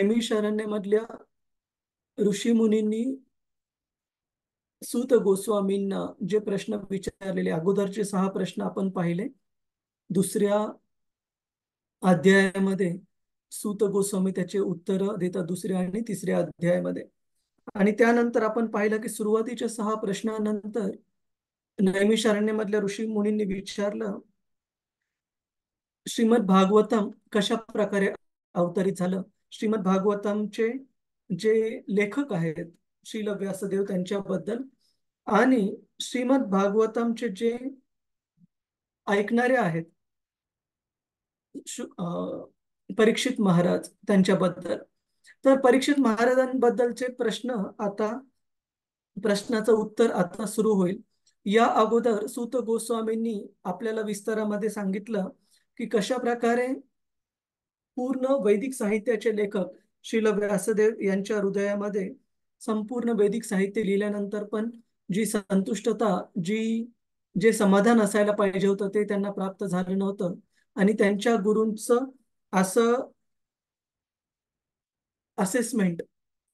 नैमिषारण्यमधल्या ऋषी मुनींनी सूत गोस्वामींना जे प्रश्न विचारलेले, अगोदरचे 6 प्रश्न आपण पाहिले. दुसऱ्या अध्यायामध्ये सूत गोस्वामी त्याचे उत्तर देतात दुसऱ्या आणि तिसऱ्या अध्यायामध्ये. आणि त्यानंतर आपण पाहिलं की सुरुवातीच्या 6 प्रश्नानंतर नैमिषारण्यमधल्या ऋषी मुनींनी विचारलं, श्रीमद भागवतम कशा प्रकारे अवतरित झालं. श्रीमद भागवतमचे जे लेखक आहेत श्रील व्यासदेव त्यांच्याबद्दल, आणि श्रीमद भागवतमचे जे ऐकणारे आहेत परीक्षित महाराज त्यांच्याबद्दल. तर परीक्षित महाराजांबद्दलचे प्रश्नाचं उत्तर आता सुरू होईल. या अगोदर सूत गोस्वामींनी आपल्याला विस्तारामध्ये सांगितलं की कशा प्रकारे पूर्ण वैदिक साहित्याचे लेखक श्रील व्यासदेव यांच्या हृदयामध्ये संपूर्ण वैदिक साहित्य लिहिल्यानंतर पण जी संतुष्टता, जे समाधान असायला पाहिजे होतं ते त्यांना प्राप्त झालं नव्हतं. आणि त्यांच्या गुरूंचं असं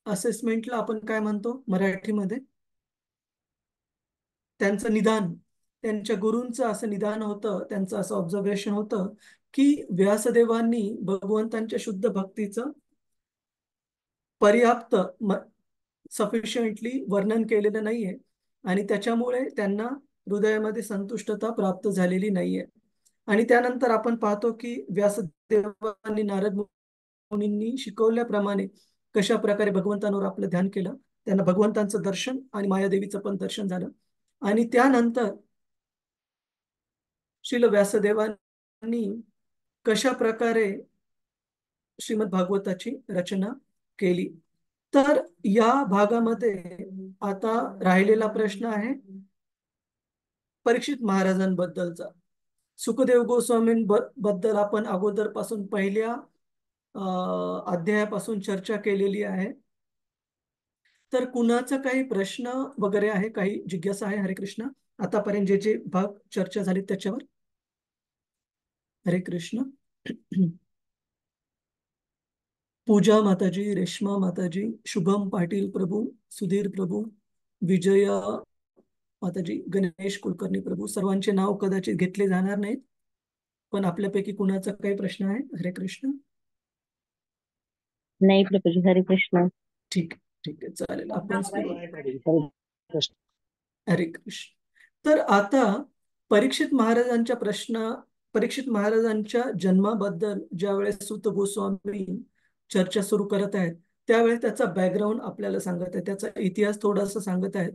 असेसमेंटला आपण काय म्हणतो मराठीमध्ये, त्यांचं निदान, त्यांच्या गुरूंचं असं निदान होतं, त्यांचं असं ऑब्झर्वेशन होतं की व्यासदेवांनी भगवंतांच्या शुद्ध भक्तीचं पर्याप्त सफिशियंटली वर्णन केलेलं नाहीये, आणि त्याच्यामुळे त्यांना हृदयामध्ये संतुष्टता प्राप्त झालेली नाहीये. आणि त्यानंतर आपण पाहतो की व्यासदेवांनी नारद मुनींनी शिकवल्याप्रमाणे कशा प्रकारे भगवंतांवर आपलं ध्यान केलं, त्यांना भगवंतांचं दर्शन आणि मायादेवीचं पण दर्शन झालं. आणि त्यानंतर श्रील व्यासदेवांनी कशा प्रकारे श्रीमद भागवताची रचना केली. तर या भागामध्ये आता राहिलेला प्रश्न आहे परीक्षित महाराजांबद्दलचा. सुखदेव गोस्वामींबद्दल आपण अगोदर पासून पहिल्या अध्यायापासून चर्चा केलेली आहे. तर कुणाचा काही प्रश्न वगैरे आहे, काही जिज्ञासा आहे? हरे कृष्ण. आतापर्यंत जे जे भाग चर्चा झाली त्याच्यावर. हरे कृष्ण. पूजा माताजी, रेश्मा माताजी, शुभम पाटील प्रभू, सुधीर प्रभू, विजय माताजी, गणेश कुलकर्णी प्रभू, सर्वांचे नाव कदाचित घेतले जाणार नाहीत, पण आपल्यापैकी कुणाचा काही प्रश्न आहे? हरे कृष्ण. नाही प्रभूजी. हरे कृष्ण. ठीक आहे, चालेल. आपण हरे कृष्ण. तर आता परीक्षित महाराजांच्या जन्माबद्दल ज्यावेळेस सूत गोस्वामी चर्चा सुरू करत आहेत त्यावेळेस त्याचा बॅकग्राऊंड आपल्याला सांगत आहे, त्याचा इतिहास थोडासा सांगत आहेत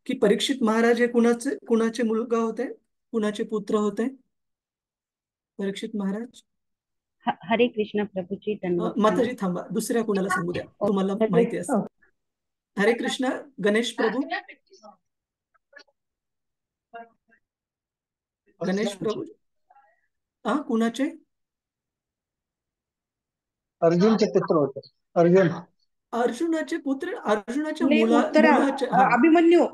की परीक्षित महाराज हे कुणाचे मुलगा होते, कुणाचे पुत्र होते? परीक्षित महाराज. हरे कृष्ण प्रभूजी. माताजी थांबा, दुसऱ्या कुणाला सांगू द्या, तुम्हाला माहिती असतं. हरे कृष्ण. गणेश प्रभू. गणेश प्रभू. कुणाचे? अर्जुनचे पुत्र होते. अर्जुनाचे पुत्र. अर्जुनाच्या अभिमन्यू.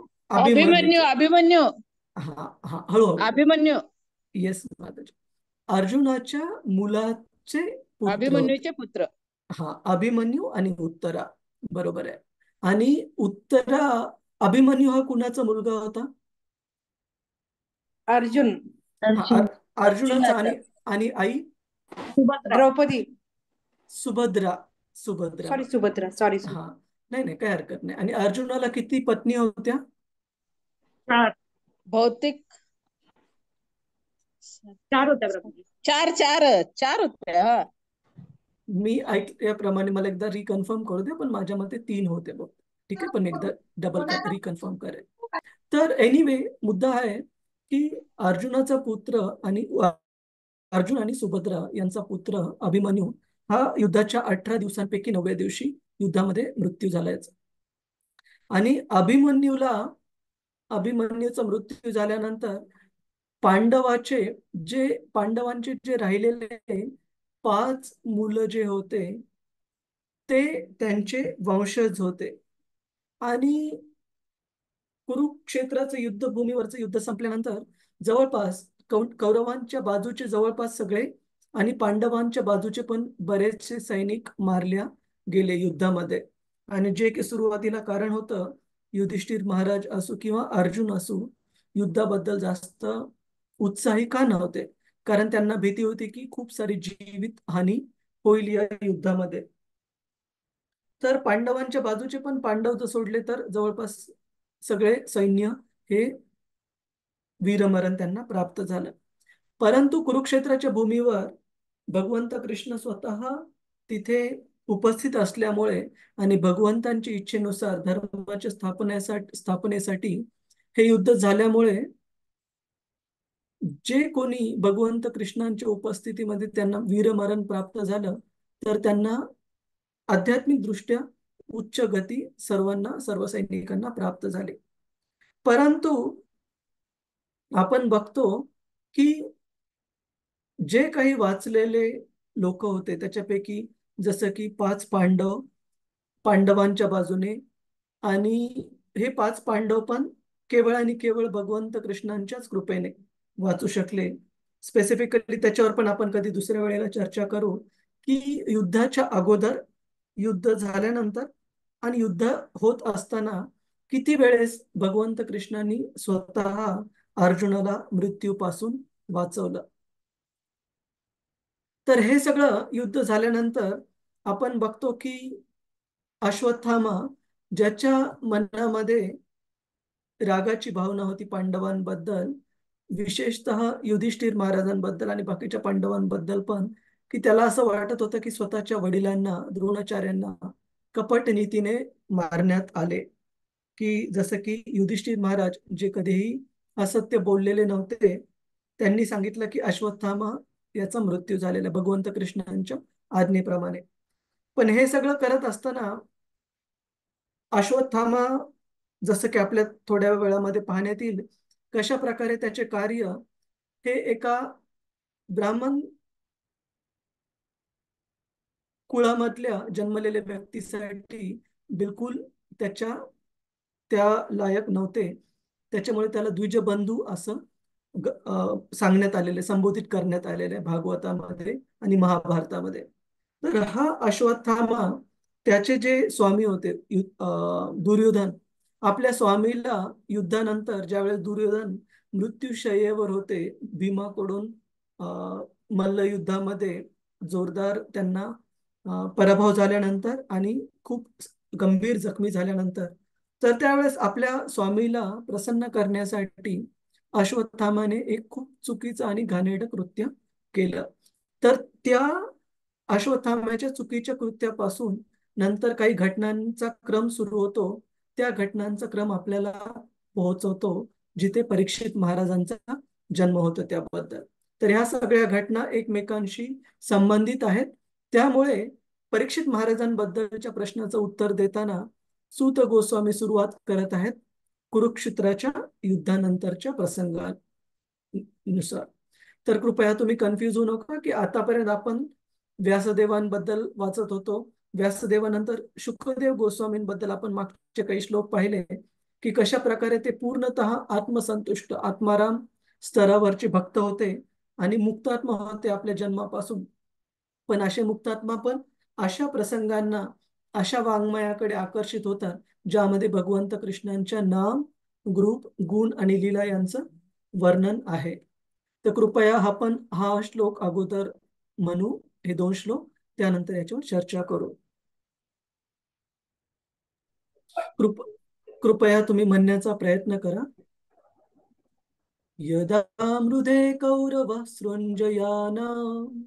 हळूहळू. अभिमन्यू. येस माताजी. अर्जुनाच्या मुलाचे पुत्र, अभिमन्यूचे पुत्र. अभिमन्यू आणि उत्तरा. बरोबर आहे. आणि उत्तरा, अभिमन्यू हा कुणाचा मुलगा होता? अर्जुन. अर्जुनाचा. आणि आई? द्रौपदी. सुभद्रा. हा, नाही काही हरकत नाही. आणि अर्जुनाला किती पत्नी होत्या? बहुतेक 4 होत्या प्रभूजी. 4 होत्या. मी ऐकल्याप्रमाणे मला एकदा रिकन्फर्म करू दे, पण माझ्या मते 3 होते बघ. ठीक आहे, पण एकदा डबल रिकन्फर्म करेल. तर एनिवे मुद्दा आहे की अर्जुनाचा पुत्र आणि अर्जुन आणि सुभद्रा यांचा पुत्र अभिमन्यू हा युद्धाच्या 18 दिवसांपैकी 9व्या दिवशी युद्धामध्ये मृत्यू झालायचा. आणि अभिमन्यूचा मृत्यू झाल्यानंतर पांडवांचे जे राहिलेले 5 मुलं जे होते ते त्यांचे वंशज होते. आणि कुरुक्षेत्राचं युद्धभूमीवरचं युद्ध संपल्यानंतर जवळपास कौरवांच्या बाजूचे जवळपास सगळे आणि पांडवांच्या बाजूचे पण बरेचसे सैनिक मारल्या गेले युद्धामध्ये. आणि जे की सुरुवातीला कारण होतं, युधिष्ठिर महाराज असो किंवा अर्जुन असो, युद्धाबद्दल जास्त उत्साही का नव्हते? कारण त्यांना भीती होती की खूप सारी जीवित हानी होईल या युद्धामध्ये. तर पांडवांच्या बाजूचे पण पांडव जर सोडले तर जवळपास सगळे सैन्य हे वीरमरण त्यांना प्राप्त झालं. परंतु कुरुक्षेत्राच्या भूमीवर भगवंत कृष्ण स्वतः तिथे उपस्थित असल्यामुळे आणि भगवंतांच्या इच्छेनुसार धर्माच्या स्थापनेसाठी हे युद्ध झाल्यामुळे जे कोणी भगवंत कृष्णांच्या उपस्थितीमध्ये त्यांना वीरमरण प्राप्त झालं, तर त्यांना आध्यात्मिक दृष्ट्या उच्च गती सर्व सैनिकांना प्राप्त झाली. परंतु आपण बघतो की जे काही वाचलेले लोक होते त्याच्यापैकी जसं की 5 पांडवांच्या बाजूने, आणि हे 5 पांडव पण केवळ आणि केवळ भगवंत कृष्णांच्याच कृपेने वाचू शकले. स्पेसिफिकली त्याच्यावर पण आपण कधी दुसऱ्या वेळेला चर्चा करू की युद्धाच्या अगोदर, युद्ध झाल्यानंतर आणि युद्ध होत असताना किती वेळेस भगवंत कृष्णांनी स्वतः अर्जुनाला मृत्यूपासून वाचवलं. तर हे सगळं युद्ध झाल्यानंतर आपण बघतो की अश्वत्थामा, ज्याच्या मनामध्ये रागाची भावना होती पांडवांबद्दल, विशेषतः युधिष्ठिर महाराजांबद्दल आणि बाकीच्या पांडवांबद्दल पण, की त्याला असं वाटत होतं की स्वतःच्या वडिलांना, द्रोणाचार्यांना कपट नीतीने मारण्यात आले. की जसं की युधिष्ठिर महाराज जे कधीही असत्य बोललेले नव्हते, त्यांनी सांगितलं की अश्वत्थामा याचा मृत्यू झालेला भगवंत कृष्णांच्या आज्ञेप्रमाणे. पण हे सगळं करत असताना अश्वत्थामा, जसं की आपल्या थोड्या वेळामध्ये पाहण्यात येईल, कशा प्रकारे त्याचे कार्य हे एका ब्राह्मण कुळामधल्या जन्मलेल्या व्यक्तीसाठी बिलकुल त्या लायक नव्हते. त्याच्यामुळे त्याला द्विजबंधू असं सांगण्यात आलेले, संबोधित करण्यात आलेले भागवतामध्ये आणि महाभारतामध्ये. तर हा अश्वत्थामा, त्याचे जे स्वामी होते दुर्योधन, आपल्या स्वामीला युद्धानंतर ज्यावेळेस दुर्योधन मृत्यूशय्येवर होते, भीमाकडून मल्लयुद्धामध्ये जोरदार त्यांना पराभव झाल्यानंतर आणि खूप गंभीर जखमी झाल्यानंतर, तर त्यावेळेस आपल्या स्वामीला प्रसन्न करण्यासाठी अश्वत्थामाने एक खूप चुकीचं आणि घाणेरडं कृत्य केलं. तर त्या अश्वत्थामाच्या चुकीच्या कृत्यापासून नंतर काही घटनांचा क्रम सुरू होतो. त्या घटनांचा क्रम आपल्याला पोहोचवतो जिथे परीक्षित महाराजांचा जन्म होतो त्याबद्दल. तर ह्या सगळ्या घटना एकमेकांशी संबंधित आहेत. त्यामुळे परीक्षित महाराजांबद्दलच्या प्रश्नाचं उत्तर देताना सूत गोस्वामी सुरुवात करत आहेत कुरुक्षेत्राच्या युद्धानंतरच्या प्रसंगानुसार. तर कृपया तुम्ही कन्फ्युज होऊ नका की आतापर्यंत आपण व्यासदेवांबद्दल वाचत होतो. व्यासदेवानंतर शुकदेव गोस्वामींबद्दल आपण मागचे काही श्लोक पाहिले की कशा प्रकारे ते पूर्णतः आत्मसंतुष्ट, आत्माराम स्तरावरचे भक्त होते आणि मुक्तात्मा होते आपल्या जन्मापासून. पण असे मुक्तात्मा पण अशा प्रसंगांना, अशा वाङ्मयाकडे आकर्षित होतात ज्यामध्ये भगवंत कृष्णांच्या नाम, रूप, गुण आणि लीला यांचं वर्णन आहे. तर कृपया आपण हा श्लोक अगोदर म्हणू, हे 2 श्लोक, त्यानंतर याच्यावर चर्चा करू. कृपया तुम्ही म्हणण्याचा प्रयत्न करा. यदा मृधे कौरवः सृञ्जयानाम्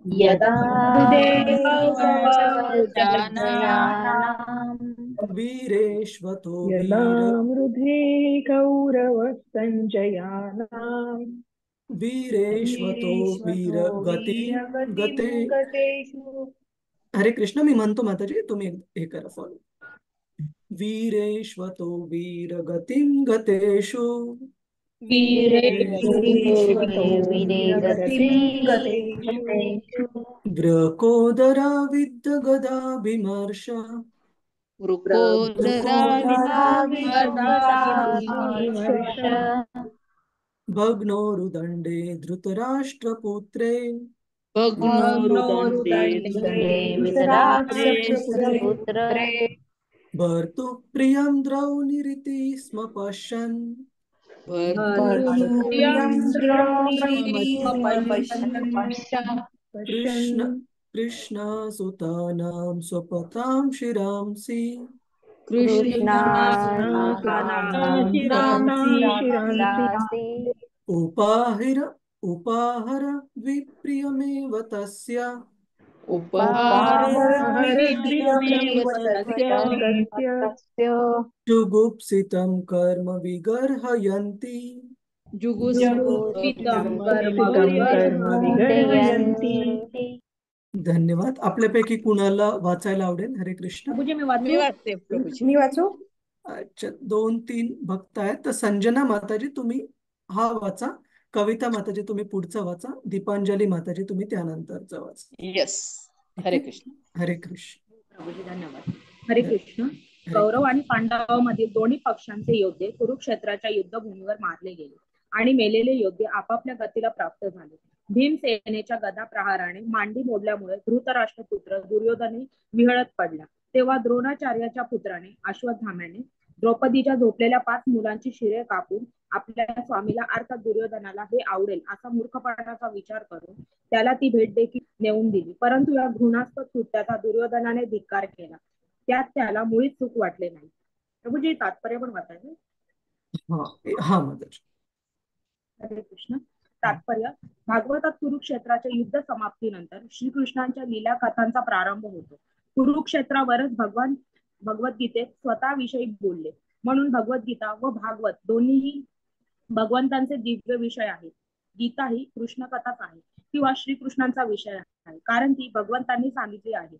यदा वीरेष्वतो यदा मृधे कौरवः सञ्जयानाम् वीरेष्वतो वीरगतिं गते. गतेषु. हरे कृष्ण. मी म्हणतो माताजी, तुम्ही हे करा फॉलो. वीरेष्वतो वीरगतिं गतेषु व्रकोदरा विद्यगदा विमर्श भग्नोरुदण्डे धृतराष्ट्रपुत्रे भग्नो धृतराष्ट्रस्य पुत्रे भर्तुप्रियं द्रौनिरिति स्म पश्यन् भर्तृप्रियं कृष्ण पश्यन् कृष्णसुतानां स्वपतां शिरांसि कृष्णासुतानां स्वपतां शिरांसि उपाहिर उपाहर विप्रियमेव तस्य उपाहरद्विप्रियमेव तस्य जुगुप्सितं कर्म विगर्हयन्ति जुगुप्सितं कर्म विगर्हयन्ति. धन्यवाद. आपल्यापैकी कुणाला वाचायला आवडेल? हरे कृष्ण. प्रभुजी मी मी वाचू वाचते प्रभूजी. मी वाचू अच्छा, 2-3 भक्त आहेत. तर संजना माताजी तुम्ही हा वाचा, कविता माताजी तुम्ही पुढचा वाचा, दीपांजली माताजी तुम्ही त्यानंतरचा वाचा. येस. हरे कृष्ण. हरे कृष्ण. प्रभुजी धन्यवाद. हरे कृष्ण. हरे कौरव आणि पांडवांमधील दोन्ही पक्षांचे योद्धे कुरुक्षेत्राच्या युद्धभूमीवर मारले गेले आणि मेलेले योद्धे आपापल्या गतीला प्राप्त झाले. भीमसेनेच्या गदा प्रहाराने मांडी मोडल्यामुळे धृतराष्ट्र पुत्र दुर्योधने विहळत पडला. तेव्हा द्रोणाचार्याच्या पुत्राने अश्वत्थाम्याने द्रौपदीच्या झोपलेल्या 5 मुलांची शिरे कापून आपल्या स्वामीला अर्थात दुर्योधनाला हे आवडेल असा मूर्खपणाचा विचार करून त्याला ती भेट देखील नेऊन दिली. परंतु या घृणास्पद कृत्याचा दुर्योधनाने धिक्कार केला. त्यात त्याला मुळीच चूक वाटले नाही. प्रभूजी तात्पर्य पण वाचायचे. हा माताजी. हरे कृष्ण. तात्पर्य भागवतात कुरुक्षेत्राच्या युद्ध समाप्तीनंतर श्रीकृष्णांच्या लीला कथांचा प्रारंभ होतो. कुरुक्षेत्रावरच भगवद्गीतेत स्वतःविषयी बोलले म्हणून भगवद्गीता व भागवत दोन्हीही भगवंतांचे दिव्य विषय आहेत. गीता ही कृष्ण कथाच आहे किंवा श्रीकृष्णांचा विषय आहे कारण ती भगवंतांनी सांगितली आहे.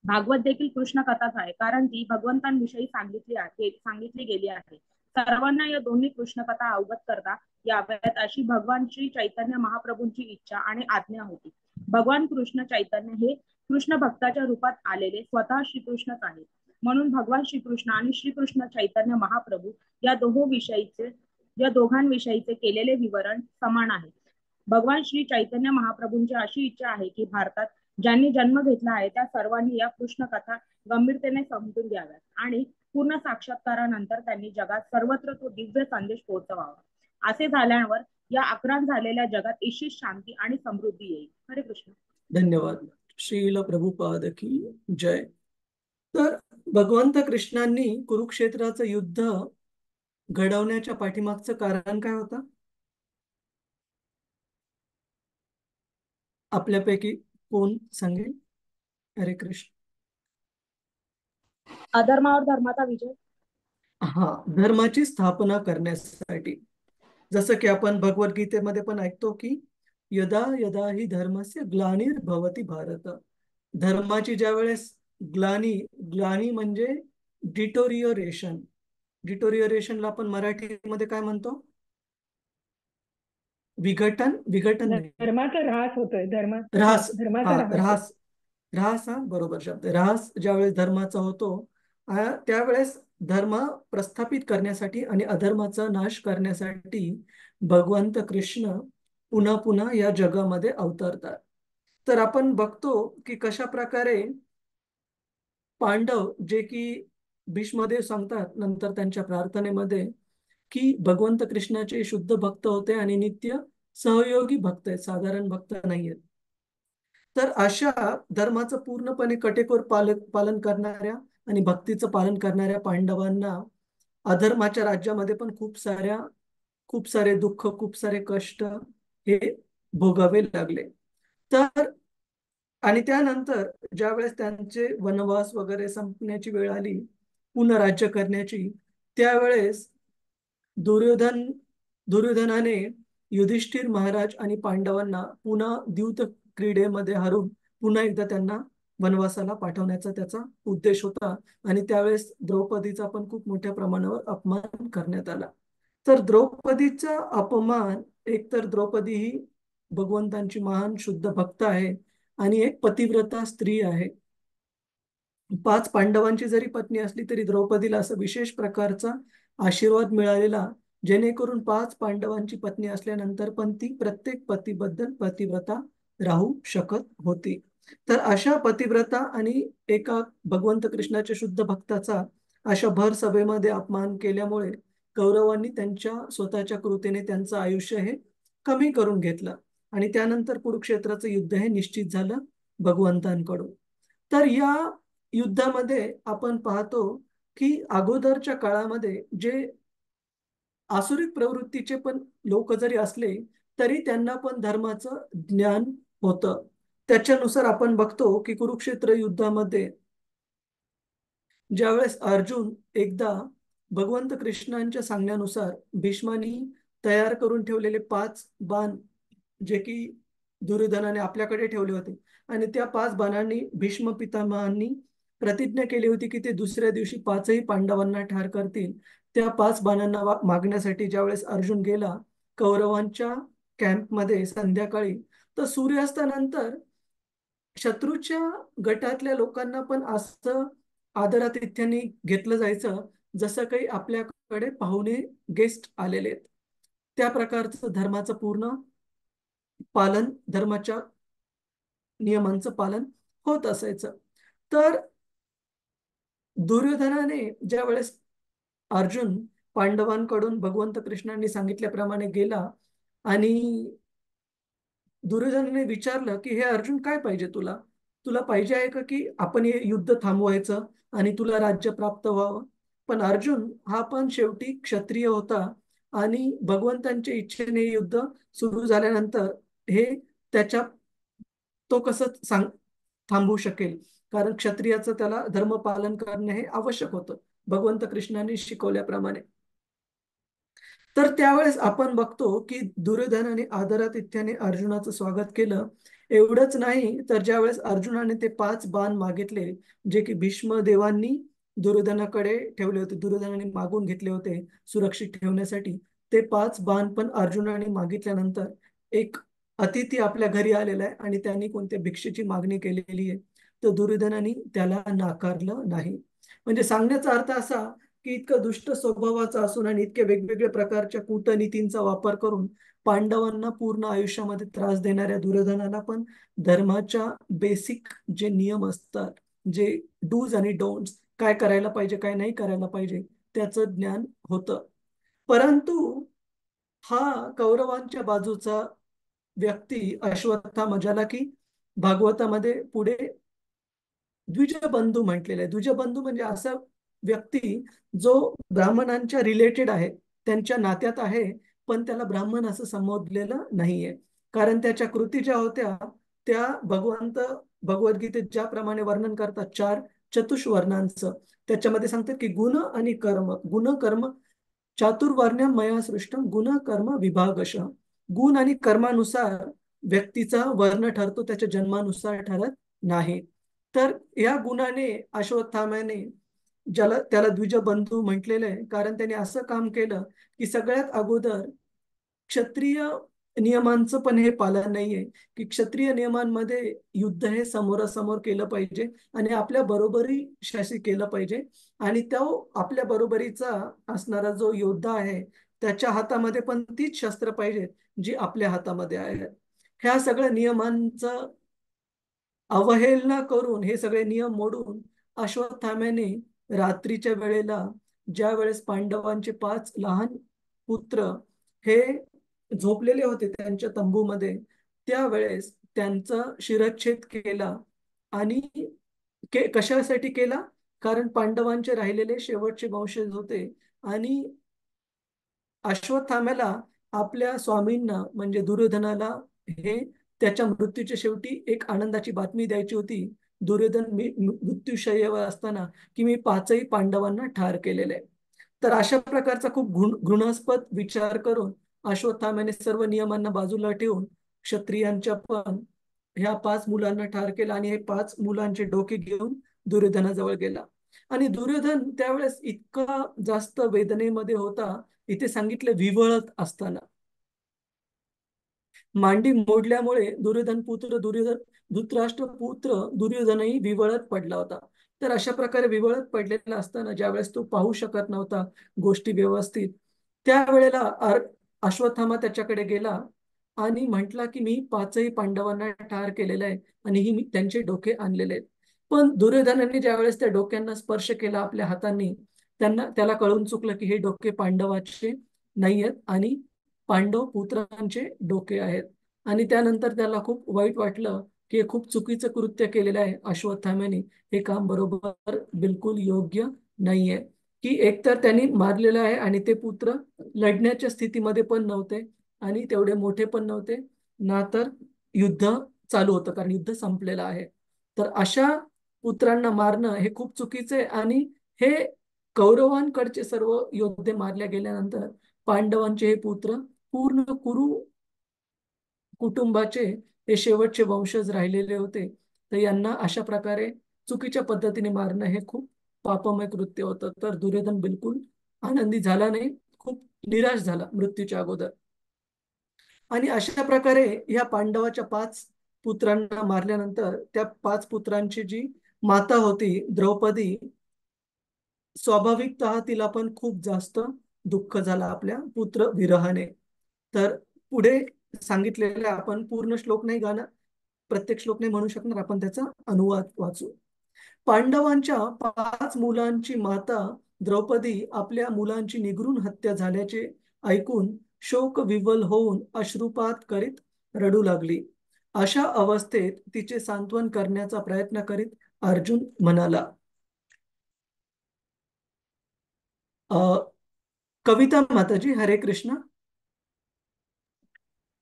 भागवत देखील कृष्ण कथाच आहे कारण ती भगवंतांविषयी सांगितली गेली आहे. सर्वांना या दोन्ही कृष्ण कथा अवगत करता याव्यात अशी भगवान श्री चैतन्य महाप्रभूंची इच्छा आणि आज्ञा होती. भगवान कृष्ण चैतन्य हे कृष्ण भक्ताच्या रूपात आलेले स्वतः श्रीकृष्णच आहेत. म्हणून भगवान श्रीकृष्ण आणि श्रीकृष्ण चैतन्य महाप्रभू या दोघांविषयीचे केलेले विवरण समान आहे. भगवान श्री चैतन्य महाप्रभूंची अशी इच्छा आहे की भारतात ज्यांनी जन्म घेतला आहे त्या सर्वांनी या कृष्ण कथा गंभीरतेने समजून घ्याव्यात आणि पूर्ण साक्षात्कारानंतर त्यांनी जगात सर्वत्र तो दिव्य संदेश पोहोचवावा. असे झाल्यावर या आक्रांत झालेल्या जगात ईशित शांती आणि समृद्धी येईल. हरे कृष्ण. धन्यवाद. श्रील प्रभुपाद की जय. तर भगवंत कृष्णांनी कुरुक्षेत्राचं युद्ध घडवण्याच्या पाठीमागचं कारण काय होतं? आपल्यापैकी कोण सांगेल? हरे कृष्ण. अधर्मावर धर्माचा विजय. धर्माची स्थापना करण्यासाठी. जसं की आपण भगवद्गीतेमध्ये पण ऐकतो की यदा यदा ही धर्मस्य ग्लानिर्भवति भारत. धर्माची ज्या वेळेस ग्लानी म्हणजे डिटोरियोरेशनला आपण मराठीमध्ये काय म्हणतो? विघटन धर्माचा ऱ्हास होतोय. ऱ्हास. ऱ्हास हा बरोबर शब्द. ऱ्हास ज्यावेळेस धर्माचा होतो त्यावेळेस धर्म प्रस्थापित करण्यासाठी आणि अधर्माचा नाश करण्यासाठी भगवंत कृष्ण पुन्हा पुन्हा या जगामध्ये अवतरतात. तर आपण बघतो की कशा प्रकारे पांडव, जे की भीष्मदेव सांगतात नंतर त्यांच्या प्रार्थनेमध्ये, की भगवंत कृष्णाचे शुद्ध भक्त होते आणि नित्य सहयोगी भक्त आहेत, साधारण भक्त नाहीयेत. तर अशा धर्माचं पूर्णपणे कटेकोर पालन करणाऱ्या आणि भक्तीचं पालन करणाऱ्या पांडवांना अधर्माच्या राज्यामध्ये पण खूप सारे दुःख, खूप सारे कष्ट हे भोगावे लागले. तर आणि त्यानंतर ज्यावेळेस त्यांचे वनवास वगैरे संपण्याची वेळ आली पुन्हा राज्य करण्याची, त्यावेळेस दुर्योधनाने युधिष्ठिर महाराज आणि पांडवांना पुन्हा द्यूत क्रीडेमध्ये हरून पुन्हा एकदा त्यांना वनवासाला पाठवण्याचा त्याचा उद्देश होता. आणि त्यावेळेस द्रौपदीचा पण खूप मोठ्या प्रमाणावर अपमान करण्यात आला. तर द्रौपदीचा अपमान, एकतर द्रौपदी ही भगवंतांची महान शुद्ध भक्त आहे आणि एक पतिव्रता स्त्री आहे. 5 पांडवांची जरी पत्नी असली तरी द्रौपदीला असं विशेष प्रकारचा आशीर्वाद मिळालेला, जेणेकरून 5 पांडवांची पत्नी असल्यानंतर पण ती प्रत्येक पतीबद्दल पतिव्रता राहू शकत होती. तर अशा पतिव्रता आणि एका भगवंत कृष्णाच्या शुद्ध भक्ताचा अशा भर सभेमध्ये अपमान केल्यामुळे कौरवांनी त्यांच्या स्वतःच्या कृतीने त्यांचं आयुष्य हे कमी करून घेतलं आणि त्यानंतर कुरुक्षेत्राचं युद्ध हे निश्चित झालं भगवंतांकडून. तर या युद्धामध्ये आपण पाहतो की अगोदरच्या काळामध्ये जे आसुरिक प्रवृत्तीचे पण लोक जरी असले तरी त्यांना पण धर्माचं ज्ञान होतं. त्याच्यानुसार आपण बघतो की कुरुक्षेत्र युद्धामध्ये ज्यावेळेस अर्जुन एकदा भगवंत कृष्णांच्या सांगण्यानुसार भीष्मानी तयार करून ठेवलेले 5 बाण जे की दुर्योधनाने आपल्याकडे ठेवले होते आणि त्या 5 बाणांनी भीष्म पितामहांनी प्रतिज्ञा केली होती की ते दुसऱ्या दिवशी 5ही पांडवांना ठार करतील. त्या 5 बाणांना मागण्यासाठी ज्यावेळेस अर्जुन गेला कौरवांच्या कॅम्पमध्ये संध्याकाळी, तर सूर्यास्तानंतर शत्रूच्या गटातल्या लोकांना पण असं आदरातिथ्याने घेतलं जायचं जसं काही आपल्याकडे पाहुणे गेस्ट आलेले आहेत. त्या प्रकारचं धर्माचं पूर्ण पालन, धर्माच्या नियमांचं पालन होत असायचं. तर दुर्योधनाने ज्या वेळेस अर्जुन पांडवांकडून भगवंत कृष्णांनी सांगितल्याप्रमाणे गेला आणि दुर्योधनाने विचारलं की हे अर्जुन काय पाहिजे तुला, तुला पाहिजे आहे का की आपण हे युद्ध थांबवायचं आणि तुला राज्य प्राप्त व्हावं. पण अर्जुन हा पण शेवटी क्षत्रिय होता आणि भगवंतांच्या इच्छेने युद्ध सुरू झाल्यानंतर हे त्याच्या तो कसं थांबवू शकेल, कारण क्षत्रियाचं त्याला धर्म पालन करणे हे आवश्यक होतं भगवंत कृष्णाने शिकवल्याप्रमाणे. तर त्यावेळेस आपण बघतो की दुर्योधनाने आदरातिथ्याने अर्जुनाचं स्वागत केलं. एवढंच नाही तर ज्यावेळेस अर्जुनाने ते 5 बाण मागितले जे की भीष्म देवांनी दुर्योधनाकडे ठेवले होते, दुर्योधनाने मागून घेतले होते सुरक्षित ठेवण्यासाठी, ते 5 बाण पण अर्जुनाने मागितल्यानंतर एक अतिथी आपल्या घरी आलेला आहे आणि त्यांनी कोणत्या भिक्षेची मागणी केलेली आहे तर दुर्योधनाने त्याला नाकारलं नाही. म्हणजे सांगण्याचा अर्थ असा की इतकं दुष्ट स्वभावाचा असून आणि इतके वेगवेगळ्या प्रकारच्या कूटनीतींचा वापर करून पांडवांना पूर्ण आयुष्यामध्ये त्रास देणाऱ्या दुर्योधनाला पण धर्माच्या बेसिक जे नियम असतात, जे डूज आणि डोंट्स, काय करायला पाहिजे काय नाही करायला पाहिजे त्याचं ज्ञान होतं. परंतु हा कौरवांच्या बाजूचा व्यक्ती अश्वत्थामा, ज्याला की भागवतामध्ये पुढे द्विजबंधू म्हटलेलं आहे. द्विजबंधू म्हणजे असा व्यक्ती जो ब्राह्मणांच्या रिलेटेड आहे, त्यांच्या नात्यात आहे, पण त्याला ब्राह्मण असं संबोधलेलं नाहीये. कारण त्याच्या कृती ज्या होत्या त्या भगवंत भगवद्गीतेत ज्याप्रमाणे वर्णन करतात 4 चतुष्वर्णांचं, त्याच्यामध्ये सांगतात की गुण आणि कर्म, गुण कर्म चातुर्वर्ण्यं मया सृष्टम गुण कर्म विभागशः. गुण आणि कर्मानुसार व्यक्तीचा वर्ण ठरतो, त्याच्या जन्मानुसार ठरत नाही. तर या गुणाने अश्वत्थाम्याने, ज्याला त्याला द्विजबंधू म्हटलेलं आहे कारण त्याने असं काम केलं की सगळ्यात अगोदर क्षत्रिय नियमांचं पण हे पालन नाहीये की क्षत्रिय नियमांमध्ये युद्ध हे समोरासमोर केलं पाहिजे आणि आपल्या बरोबरीशी केलं पाहिजे आणि तो आपल्या बरोबरीचा असणारा जो योद्धा आहे त्याच्या हातामध्ये पण तीच शस्त्र पाहिजेत जी आपल्या हातामध्ये आहेत. ह्या सगळ्या नियमांचं अवहेलना करून, हे सगळे नियम मोडून अश्वत्थाम्याने रात्रीच्या वेळेला ज्या वेळेस पांडवांचे 5 लहान पुत्र हे झोपलेले होते त्यांच्या तंबूमध्ये, त्यावेळेस त्यांचा शिरच्छेद केला. आणि कशासाठी केला, कारण पांडवांचे राहिलेले शेवटचे वंशज होते आणि अश्वत्थाम्याला आपल्या स्वामींना म्हणजे दुर्योधनाला हे त्याच्या मृत्यूच्या शेवटी एक आनंदाची बातमी द्यायची होती. दुर्योधन मृत्यूशय्येवर असताना की मी 5ही पांडवांना ठार केलेले आहे. तर अशा प्रकारचा खूप घृणास्पद विचार करून अश्वत्थाम्याने सर्व नियमांना बाजूला ठेवून क्षत्रियांच्या पण ह्या 5 मुलांना ठार केला आणि हे 5 मुलांचे डोके घेऊन दुर्योधनाजवळ गेला. आणि दुर्योधन त्यावेळेस इतका जास्त वेदनेमध्ये होता, इथे सांगितलं विवळत असताना, मांडी मोडल्यामुळे धृतराष्ट्र पुत्र दुर्योधनही विवळत पडला होता. तर अशा प्रकारे विवळत पडलेला असताना ज्यावेळेस तो पाहू शकत नव्हता गोष्टी व्यवस्थित, त्यावेळेला अश्वत्थामा त्याच्याकडे गेला आणि म्हटला की मी पाचही पांडवांना ठार केलेलं आहे आणि मी त्यांचे डोके आणलेले आहेत. पण दुर्योधनाने ज्यावेळेस त्या डोक्यांना स्पर्श केला आपल्या हातांनी, त्याला कळून चुकलं की हे डोके पांडवाचे नाही आहेत आणि पांडव पुत्रांचे डोके आहेत. आणि त्यानंतर त्याला खूप वाईट वाटलं की हे खूप चुकीचं कृत्य केलेलं आहे अश्वत्थाम्याने. हे काम बरोबर बिलकुल योग्य नाहीये, की एकतर त्यांनी मारलेलं आहे आणि ते पुत्र लढण्याच्या स्थितीमध्ये पण नव्हते आणि तेवढे मोठे पण नव्हते ना, तर युद्ध चालू होतं कारण युद्ध संपलेलं आहे. तर अशा पुत्रांना मारणं हे खूप चुकीचं आहे. आणि हे कौरवांकडचे सर्व योद्धे मारल्या गेल्यानंतर पांडवांचे हे पुत्र पूर्ण कुरु कुटुंबाचे हे शेवटचे वंशज राहिलेले होते. तर यांना अशा प्रकारे चुकीच्या पद्धतीने मारणं हे खूप पापमय कृत्य होतं. तर दुर्योधन बिलकुल आनंदी झाला नाही, खूप निराश झाला मृत्यूच्या अगोदर. आणि अशा प्रकारे या पांडवाच्या 5 पुत्रांना मारल्यानंतर त्या 5 पुत्रांची जी माता होती द्रौपदी, स्वाभाविकतः तिला पण खूप जास्त दुःख झालं आपल्या पुत्र विरहाने. तर पुढे सांगितलेले आपण पूर्ण श्लोक नाही गाणं, प्रत्येक श्लोक नाही म्हणू शकणार, आपण त्याचा अनुवाद वाचू. पांडवांच्या 5 मुलांची माता द्रौपदी आपल्या मुलांची निगरून हत्या झाल्याचे ऐकून शोक विव्हल होऊन अश्रुपात करीत रडू लागली. अशा अवस्थेत तिचे सांत्वन करण्याचा प्रयत्न करीत अर्जुन म्हणाला, कविता माताजी, हरे कृष्ण.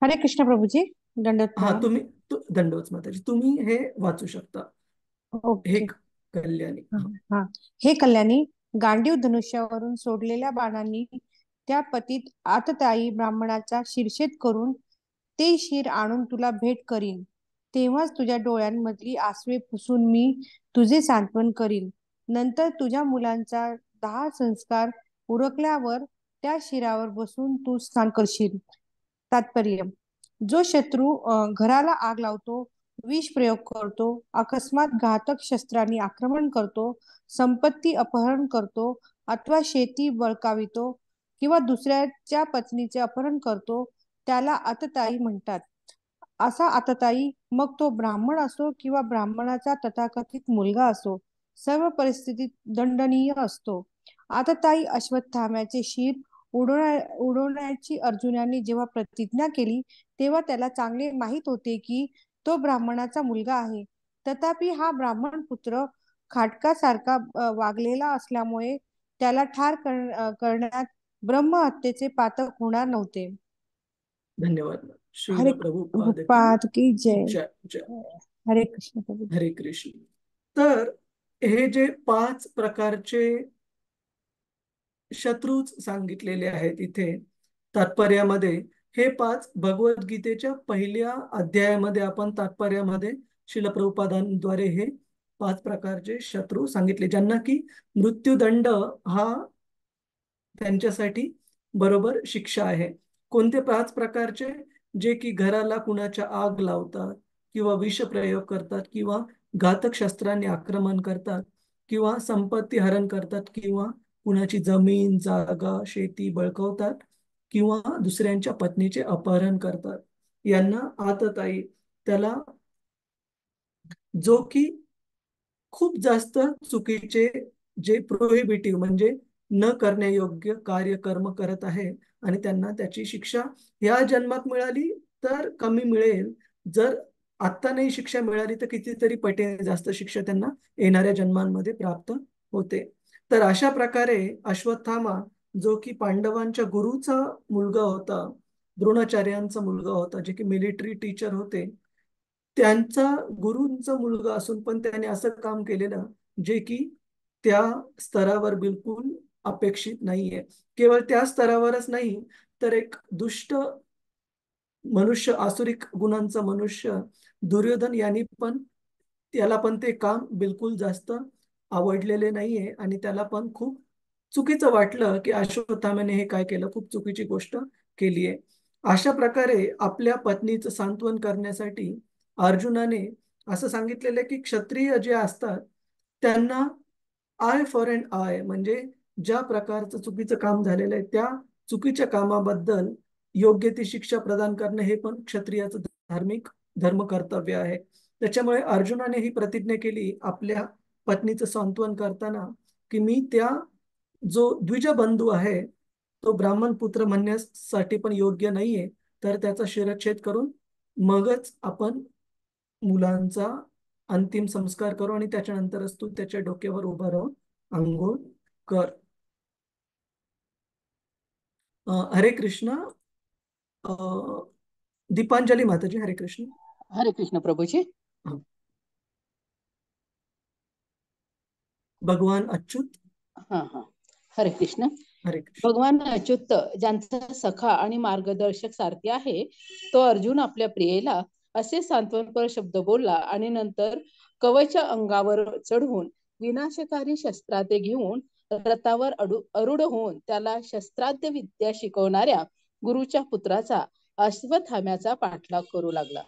हरे कृष्ण प्रभूजी, दंडवत हा, प्रणाम. तुम्ही दंडवत माताजी, तुम्ही हे वाचू शकता. हे ओके. कल्याणी. हा. हे कल्याणी, गांडीव धनुष्यावरून सोडलेल्या बाणांनी त्या पतीत आततायी ब्राह्मणाचा शिरछेद करून ते शिर आणून तुला भेट करीन. तेव्हाच तुझ्या डोळ्यांमधली आसवे पुसून मी तुझे सांत्वन करीन. नंतर तुझ्या मुलांचा 10 संस्कार उरकल्यावर त्या शिरावर बसून तू स्नान करशील. तात्पर्य: जो शत्रू घराला आग लावतो, विष प्रयोग करतो, अकस्मात घातक शस्त्रांनी आक्रमण करतो, संपत्ती अपहरण करतो अथवा शेती बळकावितो किंवा दुसऱ्याच्या पत्नीचे अपहरण करतो, त्याला आततायी म्हणतात. असा आततायी मग तो ब्राह्मण असो किंवा ब्राह्मणाचा तथाकथित मुलगा असो, सर्व परिस्थितीत दंडनीय असतो. आततायी अश्वत्थाम्याचे शिर उडवण्याची अर्जुनाने जेव्हा प्रतिज्ञा केली, तेव्हा त्याला चांगले माहित होते की तो ब्राह्मणाचा मुलगा आहे. तथापि हा ब्राह्मण पुत्र खाटकासारखा वागलेला असल्यामुळे त्याला ठार करण्यात ब्रह्महत्येचे पातक होणार नव्हते. धन्यवाद. हरे श्रील प्रभुपाद की प्रभुपाद की जय. जय जय. हरे कृष्ण प्रभु. हरे कृष्ण. तर हे जे 5 प्रकारचे शत्रूच सांगितलेले आहेत इथे तात्पर्यामध्ये, हे 5 भगवद्गीतेच्या पहिल्या अध्यायामध्ये आपण तात्पर्यामध्ये श्रील प्रभुपादांद्वारे हे 5 प्रकारचे शत्रू सांगितले, ज्यांना की मृत्यूदंड हा त्यांच्यासाठी बरोबर शिक्षा आहे. कोणते 5 प्रकारचे? जे की घराला कुणाच्या आग लावतात किंवा विष प्रयोग करतात किंवा घातक शस्त्रांनी आक्रमण करतात किंवा संपत्ती हरण करतात किंवा कुणाची जमीन जागा शेती बळकावतात किंवा दुसऱ्यांच्या पत्नीचे अपहरण करतात, यांना आततायी. त्याला जो की खूप जास्त चुकीचे, जे प्रोहिबिटिव्ह म्हणजे न करण्यायोग्य कार्य कर्म करत आहे आणि त्यांना त्याची शिक्षा या जन्मात मिळाली तर कमी मिळेल, जर आत्ता नाही शिक्षा मिळाली तर कितीतरी पटीने जास्त शिक्षा त्यांना येणाऱ्या जन्मांमध्ये प्राप्त होते. तर अशा प्रकारे अश्वत्थामा, जो की पांडवांच्या गुरुचा मुलगा होता, द्रोणाचार्यांचा मुलगा होता, जे की मिलिटरी टीचर होते, त्यांचा गुरूंचा मुलगा असून पण त्याने असं काम केलेलं जे की त्या स्तरावर बिलकुल अपेक्षित नाहीये. केवळ त्या स्तरावरच नाही, तर एक दुष्ट मनुष्य, आसुरिक गुणांचा मनुष्य दुर्योधन यांनी पण, त्याला पण ते काम बिलकुल जास्त आवडलेले नाहीये आणि त्याला पण खूप चुकीचं वाटलं की अश्वत्थाम्याने हे काय केलं, खूप चुकीची गोष्ट केली आहे. अशा प्रकारे आपल्या पत्नीचं सांत्वन करण्यासाठी अर्जुनाने असं सांगितलेलं आहे की क्षत्रिय जे असतात त्यांना आय फॉर अन आय, म्हणजे ज्या प्रकारचं चुकीचं काम झालेलं आहे त्या चुकीच्या कामाबद्दल योग्य ती शिक्षा प्रदान करणे हे पण क्षत्रियाचं धार्मिक धर्म कर्तव्य आहे. त्याच्यामुळे अर्जुनाने ही प्रतिज्ञा केली आपल्या पत्नीचं सांत्वन करताना की मी त्या जो द्विजबंधू आहे तो ब्राह्मण पुत्र म्हणण्यासाठी पण योग्य नाहीये, तर त्याचा शिरच्छेद करून मगच आपण मुलांचा अंतिम संस्कार करू आणि त्याच्यानंतरच तू त्याच्या डोक्यावर उभा राहून अंघोळ कर. हरे कृष्ण. दीपांजली माताजी, हरे कृष्ण. हरे कृष्ण प्रभूजी. भगवान अच्युत. हा हा. हरे कृष्ण. हरे कृष्ण. भगवान अच्युत ज्यांचा सखा आणि मार्गदर्शक सारथी आहे, तो अर्जुन आपल्या प्रियेला असे सांत्वनपर शब्द बोलला आणि नंतर कवच अंगावर चढवून विनाशकारी शस्त्रास्त्रे घेऊन रथावर आरूढ होऊन त्याला शस्त्रास्त्र विद्या शिकवणाऱ्या गुरुच्या पुत्राचा अश्वत्थाम्याचा पाठलाग करू लागला.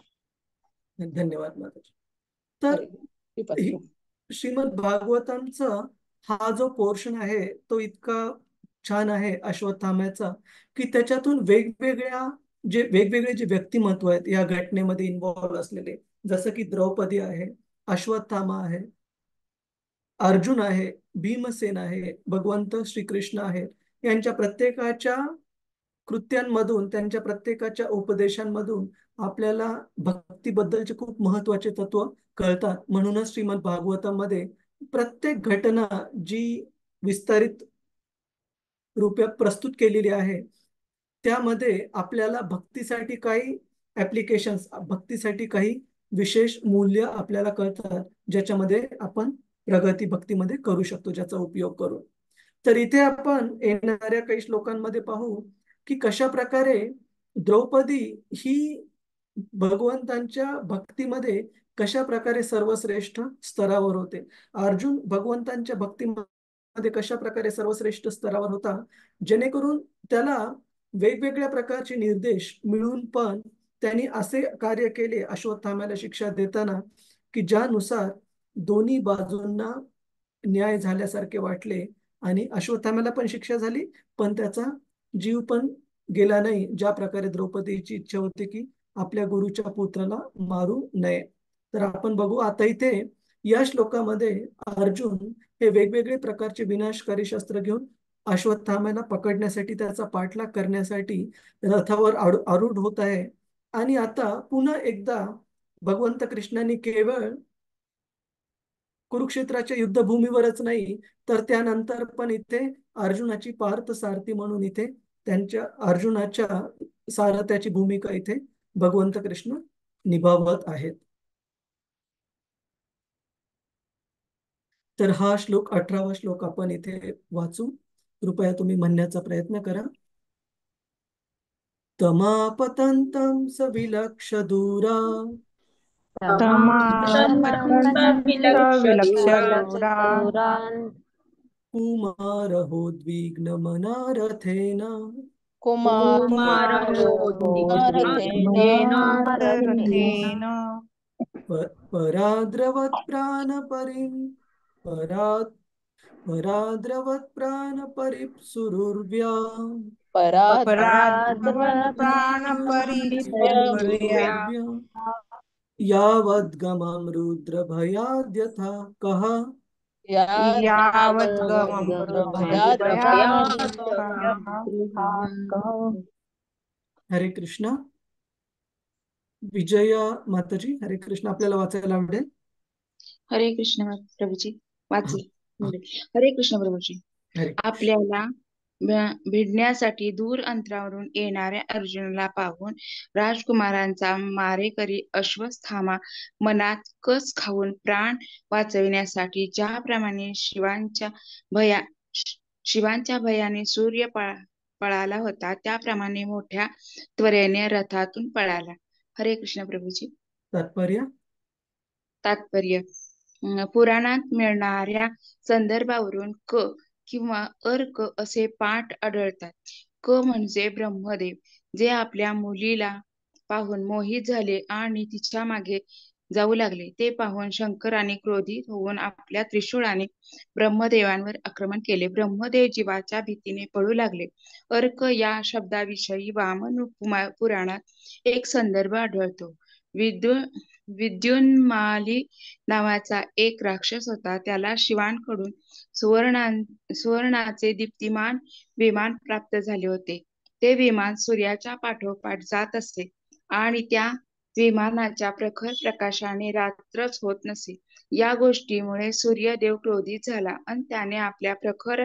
धन्यवाद माताजी. तर श्रीमद भागवतांचा हा जो पोर्शन आहे तो इतका छान आहे अश्वत्थाम्याचा की त्याच्यातून वेगवेगळे जे व्यक्तिमत्व आहेत या घटनेमध्ये इन्व्हॉल्व असलेले, जसं की द्रौपदी आहे, अश्वत्थामा आहे, अर्जुन आहे, भीमसेन आहे, भगवंत श्रीकृष्ण आहे, यांच्या प्रत्येकाच्या कृत्यांमधून, त्यांच्या प्रत्येकाच्या उपदेशांमधून आपल्याला भक्तीबद्दलचे खूप महत्वाचे तत्व कळतात. म्हणूनच श्रीमद भागवतामध्ये प्रत्येक घटना जी विस्तारित रूपात प्रस्तुत केलेली आहे त्यामध्ये आपल्याला भक्तीसाठी काही ऍप्लिकेशन्स, भक्तीसाठी काही विशेष मूल्य आपल्याला कळतात, ज्याच्यामध्ये आपण प्रगती भक्तीमध्ये करू शकतो, ज्याचा उपयोग करून. तर इथे आपण येणाऱ्या काही श्लोकांमध्ये पाहू की कशा प्रकारे द्रौपदी ही भगवंतांच्या भक्तीमध्ये कशा प्रकारे सर्वश्रेष्ठ स्तरावर होते, अर्जुन भगवंतांच्या भक्तीमध्ये कशा प्रकारे सर्वश्रेष्ठ स्तरावर होता, जेणेकरून त्याला वेगवेगळ्या प्रकारचे निर्देश मिळून पण त्यांनी असे कार्य केले अश्वत्थाम्याला शिक्षा देताना की ज्यानुसार दोन्ही बाजूंना न्याय झाल्यासारखे वाटले आणि अश्वत्थाम्याला पण शिक्षा झाली पण त्याचा जीव पण गेला नाही, ज्या प्रकारे द्रौपदीची इच्छा होती की आपल्या गुरुच्या पुत्राला मारू नये. तर आपण बघू आता इथे या श्लोकामध्ये अर्जुन हे वेगवेगळे प्रकारचे विनाशकारी शस्त्र घेऊन अश्वत्थाम्याला पकडण्यासाठी, त्याचा पाठलाग करण्यासाठी रथावर आरूढ होत आहे. आणि आता पुन्हा एकदा भगवंत कृष्णाने केवळ कुरुक्षेत्राच्या युद्धभूमीवरच नाही तर त्यानंतर पण इथे अर्जुनाची पार्थ सारथी म्हणून इथे त्यांच्या अर्जुनाच्या सारथ्याची भूमिका इथे भगवंत कृष्ण निभावत आहेत. तर हा श्लोक 18वा श्लोक आपण इथे वाचू. कृपया तुम्ही म्हणण्याचा प्रयत्न करा. तमापतंतं सविलक्ष दूरा कुमारहोद्विग्नमनारथेन पराद्रवत् प्राणपरिप्सुरुर्व्या यावद्गमं रुद्रभयाद्यथा कः हरे कृष्ण. विजया माताजी, हरे कृष्ण. आपल्याला वाचायला आवडेल. हरे कृष्ण प्रभूजी. वाचले. हरे कृष्ण प्रभूजी. आपल्याला भिडण्यासाठी दूर अंतरावरून येणाऱ्या अर्जुनाला पाहून राजकुमारांचा मारेकरी अश्वत्थामा मनात कस खाऊन प्राण वाचविण्यासाठी ज्याप्रमाणे शिवांच्या भयाने सूर्य पळाला होता त्याप्रमाणे मोठ्या त्वरेने रथातून पळाला. हरे कृष्ण प्रभूजी. तात्पर्य पुराणात मिळणाऱ्या संदर्भावरून क किंवा अर्क असे पाठ आढळतात. क म्हणजे ब्रह्मदेव, जे आपल्या मुलीला पाहून मोहित झाले आणि तिच्या मागे जाऊ लागले. ते पाहून शंकराने क्रोधित होऊन आपल्या त्रिशूळाने ब्रह्मदेवांवर आक्रमण केले. ब्रह्मदेव जीवाच्या भीतीने पळू लागले. अर्क या शब्दाविषयी वामन पुराणात एक संदर्भ आढळतो. विद्युन्माली नावाचा एक राक्षस होता. त्याला शिवांकडून सुवर्णाचे दीप्तिमान विमान प्राप्त झाले होते. ते विमान सूर्याच्या पाठोपाठ जात असे आणि त्या विमानाच्या प्रखर प्रकाशाने रात्रच होत नसे. या गोष्टीमुळे सूर्यदेव क्रोधित झाला आणि त्याने आपल्या प्रखर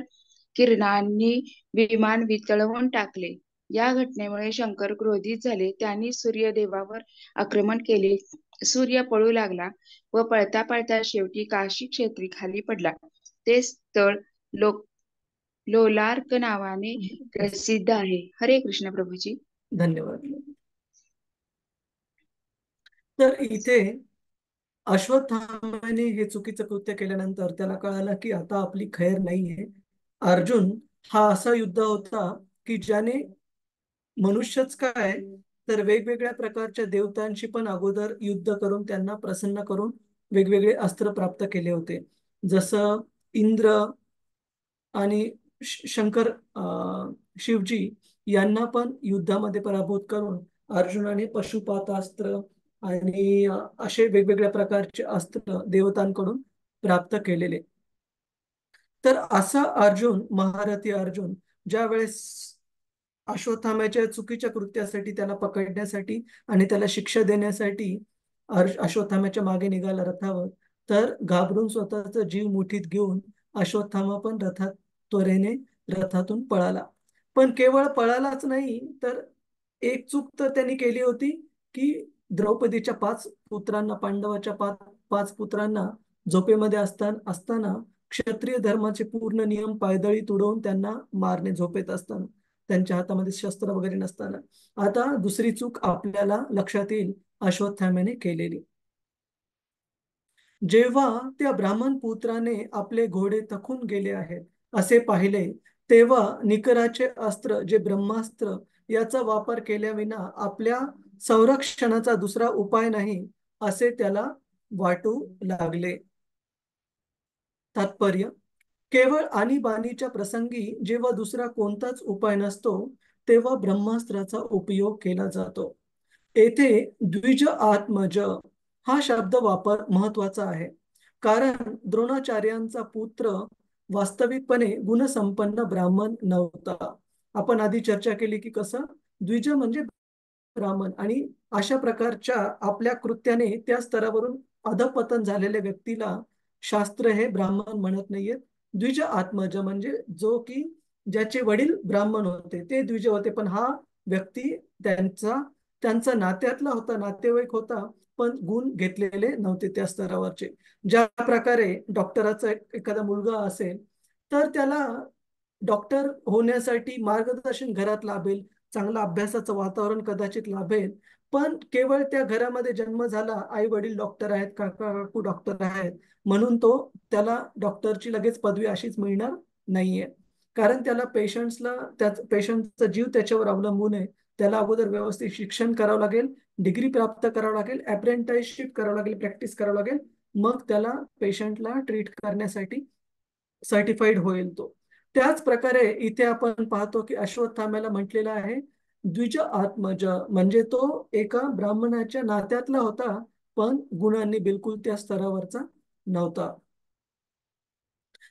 किरणांनी विमान वितळवून टाकले. या घटनेमुळे शंकर क्रोधित झाले. त्यांनी सूर्यदेवावर आक्रमण केले. सूर्य पळू लागला व पळता पळता शेवटी काशी क्षेत्री खाली पडला. ते स्थळ लोलार्क नावाने प्रसिद्ध आहे. हरे कृष्ण प्रभूजी. धन्यवाद. तर इथे अश्वत्थामाने हे चुकीचं कृत्य केल्यानंतर त्याला कळालं की आता आपली खैर नाहीये. अर्जुन हा असा युद्ध होता की ज्याने मनुष्यच काय तर वेगवेगळ्या प्रकारच्या देवतांशी पण अगोदर युद्ध करून त्यांना प्रसन्न करून वेगवेगळे अस्त्र प्राप्त केले होते. जसं इंद्र आणि शंकर शिवजी यांना पण युद्धामध्ये पराभूत करून अर्जुनाने पशुपातास्त्र आणि असे वेगवेगळ्या प्रकारचे अस्त्र देवतांकडून प्राप्त केलेले. तर असा अर्जुन, महारथी अर्जुन, ज्या वेळेस अश्वत्थाम्याच्या चुकीच्या कृत्यासाठी त्याला पकडण्यासाठी आणि त्याला शिक्षा देण्यासाठी अश्वत्थाम्याच्या मागे निघाला रथावर, तर घाबरून स्वतःचा जीव मुठीत घेऊन अश्वत्थामा पण त्वरेने रथातून पळाला. पण केवळ पळालाच नाही तर एक चूक तर त्यांनी केली होती की द्रौपदीच्या 5 पुत्रांना, पांडवाच्या 5 पुत्रांना झोपेमध्ये असताना क्षत्रिय धर्माचे पूर्ण नियम पायदळी तुडवून त्यांना मारणे, झोपेत असताना, त्यांच्या हातामध्ये शस्त्र वगैरे नसताना. आता दुसरी चूक आपल्याला लक्षात येईल अश्वत्थाम्याने केलेली. जेव्हा त्या ब्राह्मण पुत्राने आपले घोडे थकून गेले आहेत असे पाहिले, तेव्हा निकराचे अस्त्र जे ब्रह्मास्त्र याचा वापर केल्याविना आपल्या संरक्षणाचा दुसरा उपाय नाही असे त्याला वाटू लागले. तात्पर्य: केवळ आणीबाणीच्या प्रसंगी जेव्हा दुसरा कोणताच उपाय नसतो तेव्हा ब्रह्मास्त्राचा उपयोग केला जातो. येथे द्विज आत्मज हा शब्द वापर महत्वाचा आहे, कारण द्रोणाचार्यांचा पुत्र वास्तविकपणे गुणसंपन्न ब्राह्मण नव्हता. आपण आधी चर्चा केली की कसं द्विज म्हणजे ब्राह्मण, आणि अशा प्रकारच्या आपल्या कृत्याने त्या स्तरावरून अधपतन झालेल्या व्यक्तीला शास्त्र हे ब्राह्मण म्हणत नाहीये. द्विज आत्मज म्हणजे जो की ज्याचे वडील ब्राह्मण होते ते द्विज होते, पण हा व्यक्ती त्यांचा नात्यातला होता, नातेवाईक होता, पण गुण घेतलेले नव्हते त्या स्तरावरचे. ज्या प्रकारे डॉक्टराचा एखादा मुलगा असेल तर त्याला डॉक्टर होण्यासाठी मार्गदर्शन घरात लाभेल, चांगलं अभ्यासाचं वातावरण कदाचित लाभेल, पण केवळ त्या घरामध्ये जन्म झाला, आई वडील डॉक्टर आहेत, काका काकू डॉक्टर आहेत म्हणून त्याला डॉक्टरची लगेच पदवी अशीच मिळणार नाहीये. कारण त्याला पेशंटचा जीव त्याच्यावर अवलंबून आहे. त्याला अगोदर व्यवस्थित शिक्षण करावं लागेल, डिग्री प्राप्त करावं लागेल, अप्रेंटिसशिप करावं लागेल, प्रॅक्टिस करावं लागेल, मग त्याला पेशंटला ट्रीट करण्यासाठी सर्टिफाईड होईल तो. त्याच प्रकारे इथे आपण पाहतो की अश्वत्थाम्याला म्हटलेलं आहे द्विज आत्मज, म्हणजे तो एका ब्राह्मणाच्या नात्यातला होता, पण गुणांनी बिलकुल त्या स्तरावरचा नव्हता.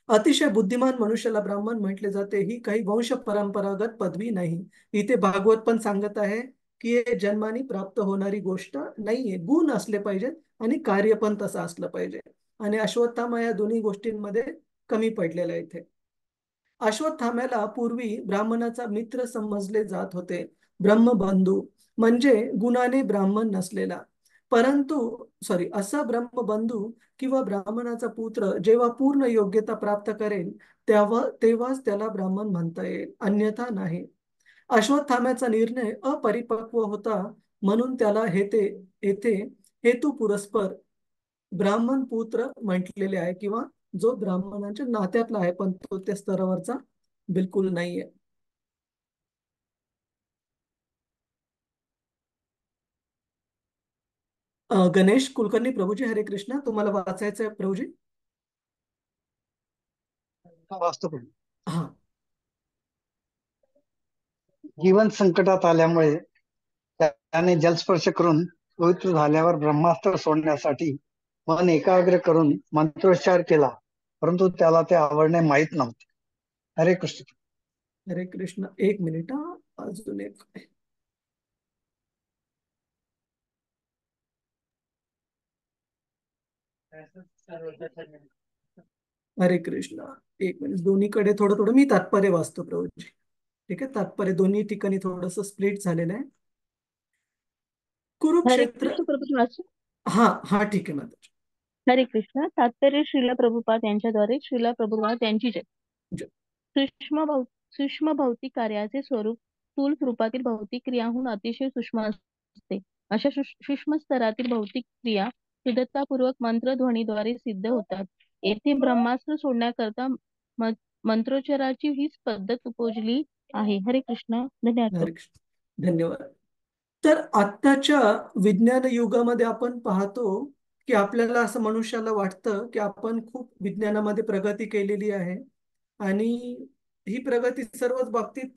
अतिशय बुद्धिमान मनुष्याला ब्राह्मण म्हटले जाते. ही काही वंश परंपरागत पदवी नाही. इथे भागवत पण सांगत आहे की हे जन्माने प्राप्त होणारी गोष्ट नाहीये. गुण असले पाहिजेत आणि कार्य पण तसं असलं पाहिजे, आणि अश्वत्थामा या दोन्ही गोष्टींमध्ये कमी पडलेला आहे. इथे अश्वत्थाम्याला पूर्वी ब्राह्मणाचा मित्र समजले जात होते, ब्रह्मबंधू म्हणजे गुणाने ब्राह्मण नसलेला. परंतु असा ब्रह्मबंधू किंवा ब्राह्मणाचा पुत्र जेव्हा पूर्ण योग्यता प्राप्त करेल तेव्हाच त्याला ब्राह्मण म्हणता येईल, अन्यथा नाही. अश्वत्थाम्याचा निर्णय अपरिपक्व होता, म्हणून त्याला येथे हेतू पुरस्पर ब्राह्मण पुत्र म्हटलेले आहे, किंवा जो ब्राह्मणाच्या नात्यातला आहे पण तो त्या स्तरावरचा बिलकुल नाहीये. गणेश कुलकर्णी प्रभूजी, हरे कृष्ण. तुम्हाला वाचायचं आहे प्रभूजी? वाचतो प्रभू. हा. जीवन संकटात आल्यामुळे त्याने जलस्पर्श करून पवित्र झाल्यावर ब्रह्मास्त्र सोडण्यासाठी मन एकाग्र करून मंत्रोच्चार केला, परंतु त्याला ते आवडणे माहीत नव्हते. हरे कृष्ण. हरे कृष्ण. एक मिनिट हा, अजून एक. हरे कृष्ण. एक मिनिट, दोन्हीकडे थोडं थोडं मी तात्पर्य वाचतो प्रभूजी. ठीक आहे, तात्पर्य दोन्ही ठिकाणी थोडस स्प्लिट झालेलं आहे. हरे कुरुक्षेत्र. कृष्ण प्रभू वाचू. हा हा, ठीक आहे माताजी. हरे कृष्ण. तात्पर्य श्रीला प्रभुपाद यांच्याद्वारे श्रीला प्रभुपाद यांची जय. जय. सूक्ष्म भौतिक कार्याचे स्वरूप स्थूल स्वरूपातील भौतिक क्रियाहून अतिशय सूक्ष्म असते. अशा सूक्ष्म स्तरातील भौतिक क्रिया शुद्धतापूर्वक मंत्रध्वनीद्वारे सिद्ध होतात. येथे ब्रह्मास्त्र सोडण्याकरता मंत्रोच्चाराची हीच पद्धत उपजली आहे. हरे कृष्ण. धन्यवाद. हरे कृष्ण. धन्यवाद. तर आत्ताच्या विज्ञान युगामध्ये आपण पाहतो की आपल्याला असं मनुष्याला वाटतं की आपण खूप विज्ञानामध्ये प्रगती केलेली आहे आणि ही प्रगती सर्वच बाबतीत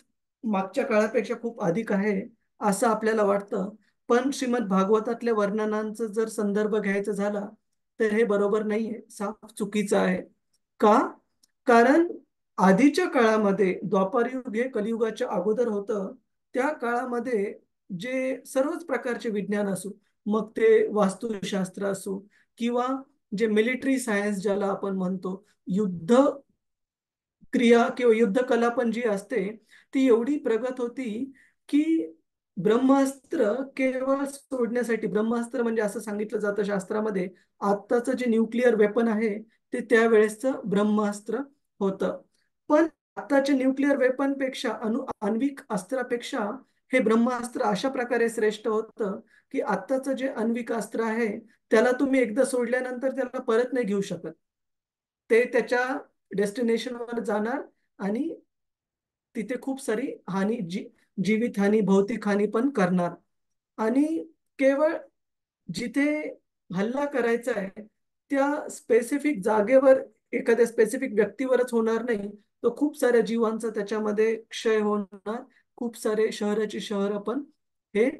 मागच्या काळापेक्षा खूप अधिक आहे असं आपल्याला वाटतं. पण श्रीमद भागवतातल्या वर्णनांचा जर संदर्भ घ्यायचा झाला तर हे बरोबर नाहीये, साफ चुकीचं आहे. का? कारण आधीच्या काळामध्ये, द्वापार युग हे कलियुगाच्या अगोदर होतं, त्या काळामध्ये जे सर्वच प्रकारचे विज्ञान असो, मग ते वास्तुशास्त्र असो किंवा जे मिलिटरी सायन्स ज्याला आपण म्हणतो, युद्ध क्रिया किंवा युद्ध कला पण जी असते ती एवढी प्रगत होती की ब्रह्मास्त्र केवळ सोडण्यासाठी, ब्रह्मास्त्र म्हणजे असं सांगितलं जातं शास्त्रामध्ये, आत्ताचं जे न्यूक्लिअर वेपन आहे ते त्यावेळेसचं ब्रह्मास्त्र होतं. पण आत्ताच्या न्यूक्लिअर वेपन पेक्षा, आण्विक अस्त्रापेक्षा हे ब्रह्मास्त्र अशा प्रकारे श्रेष्ठ होतं की आत्ताचं जे आण्विक अस्त्र आहे त्याला तुम्ही एकदा सोडल्यानंतर त्याला परत नाही घेऊ शकत. ते त्याच्या डेस्टिनेशनवर जाणार आणि तिथे खूप सारी हानी, जीवित हानी, भौतिक हानी पण करणार. आणि केवळ जिथे हल्ला करायचा आहे त्या स्पेसिफिक जागेवर, एखाद्या स्पेसिफिक व्यक्तीवरच होणार नाही, तो खूप साऱ्या जीवांचा त्याच्यामध्ये क्षय होणार, खूप सारे शहराची शहर पण हे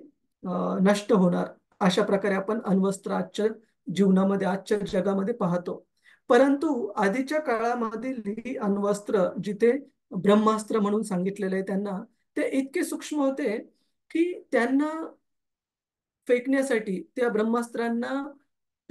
नष्ट होणार. अशा प्रकारे आपण अण्वस्त्र आजच्या जीवनामध्ये, आजच्या जगामध्ये पाहतो. परंतु आधीच्या काळामधील ही अण्वस्त्र, जिथे ब्रह्मास्त्र म्हणून सांगितलेले आहे त्यांना, ते इतके सूक्ष्म होते की त्यांना फेकण्यासाठी, त्या ब्रह्मास्त्रांना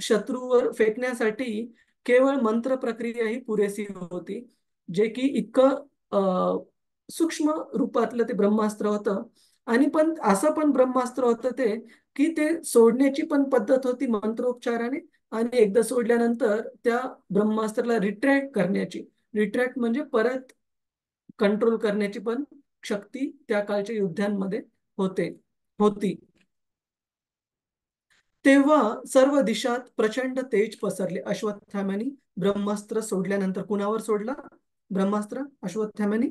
शत्रूवर फेकण्यासाठी केवळ मंत्र प्रक्रिया ही पुरेसी होती, जे की इतकं सूक्ष्म रूपातलं ते ब्रह्मास्त्र होतं. आणि पण असं पण ब्रह्मास्त्र होतं ते की ते सोडण्याची पण पद्धत होती मंत्रोच्चाराने, आणि एकदा सोडल्यानंतर त्या ब्रह्मास्त्राला रिट्रॅक्ट करण्याची, रिट्रॅक्ट म्हणजे परत कंट्रोल करण्याची पण शक्ती त्या काळच्या युद्धांमध्ये होती. तेव्हा सर्व दिशात प्रचंड तेज पसरले. अश्वत्थाम्याने ब्रह्मास्त्र सोडल्यानंतर, कुणावर सोडला ब्रह्मास्त्र अश्वत्थाम्याने?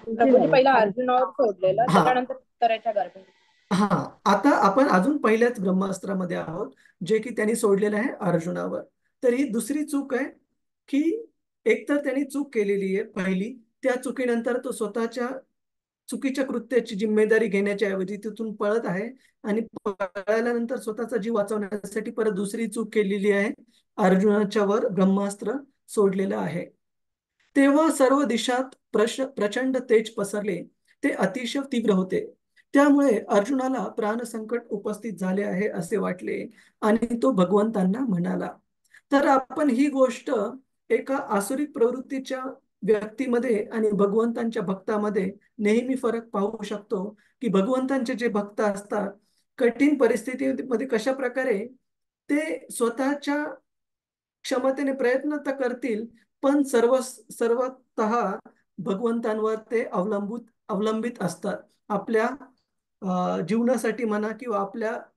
प्रभूजी पहिला अर्जुनावर सोडलेलं, हा त्याच्यानंतर उत्तरेच्या गर्भे. हा, आता आपण अजून पहिल्याच ब्रह्मास्त्रामध्ये आहोत, जे की त्यांनी सोडलेलं आहे अर्जुनावर. तर ही दुसरी चूक आहे की एकतर त्यांनी चूक केलेली आहे पहिली, त्या चुकीनंतर तो स्वतःच्या चुकीच्या कृत्याची जिम्मेदारी घेण्याच्या ऐवजी तिथून पळत आहे, आणि पळाल्यानंतर स्वतःचा जीव वाचवण्यासाठी परत दुसरी चूक केलेली आहे, अर्जुनाच्या वर ब्रह्मास्त्र सोडलेलं आहे. तेव्हा सर्व दिशात प्रचंड तेज पसरले, ते अतिशय तीव्र होते. त्यामुळे अर्जुनाला प्राणसंकट उपस्थित झाले आहे असे वाटले आणि तो भगवंतांना म्हणाला. तर आपण ही गोष्ट एका आसुरिक प्रवृत्तीच्या व्यक्तीमध्ये आणि भगवंतांच्या भक्तामध्ये नेहमी फरक पाहू शकतो की भगवंतांचे जे भक्त असतात, कठीण परिस्थितीमध्ये कशा प्रकारे ते स्वतःच्या क्षमतेने प्रयत्न तर करतील, पण सर्वतः भगवंतांवर ते अवलंबित असतात. आपल्या जीवनासाठी म्हणा किंवा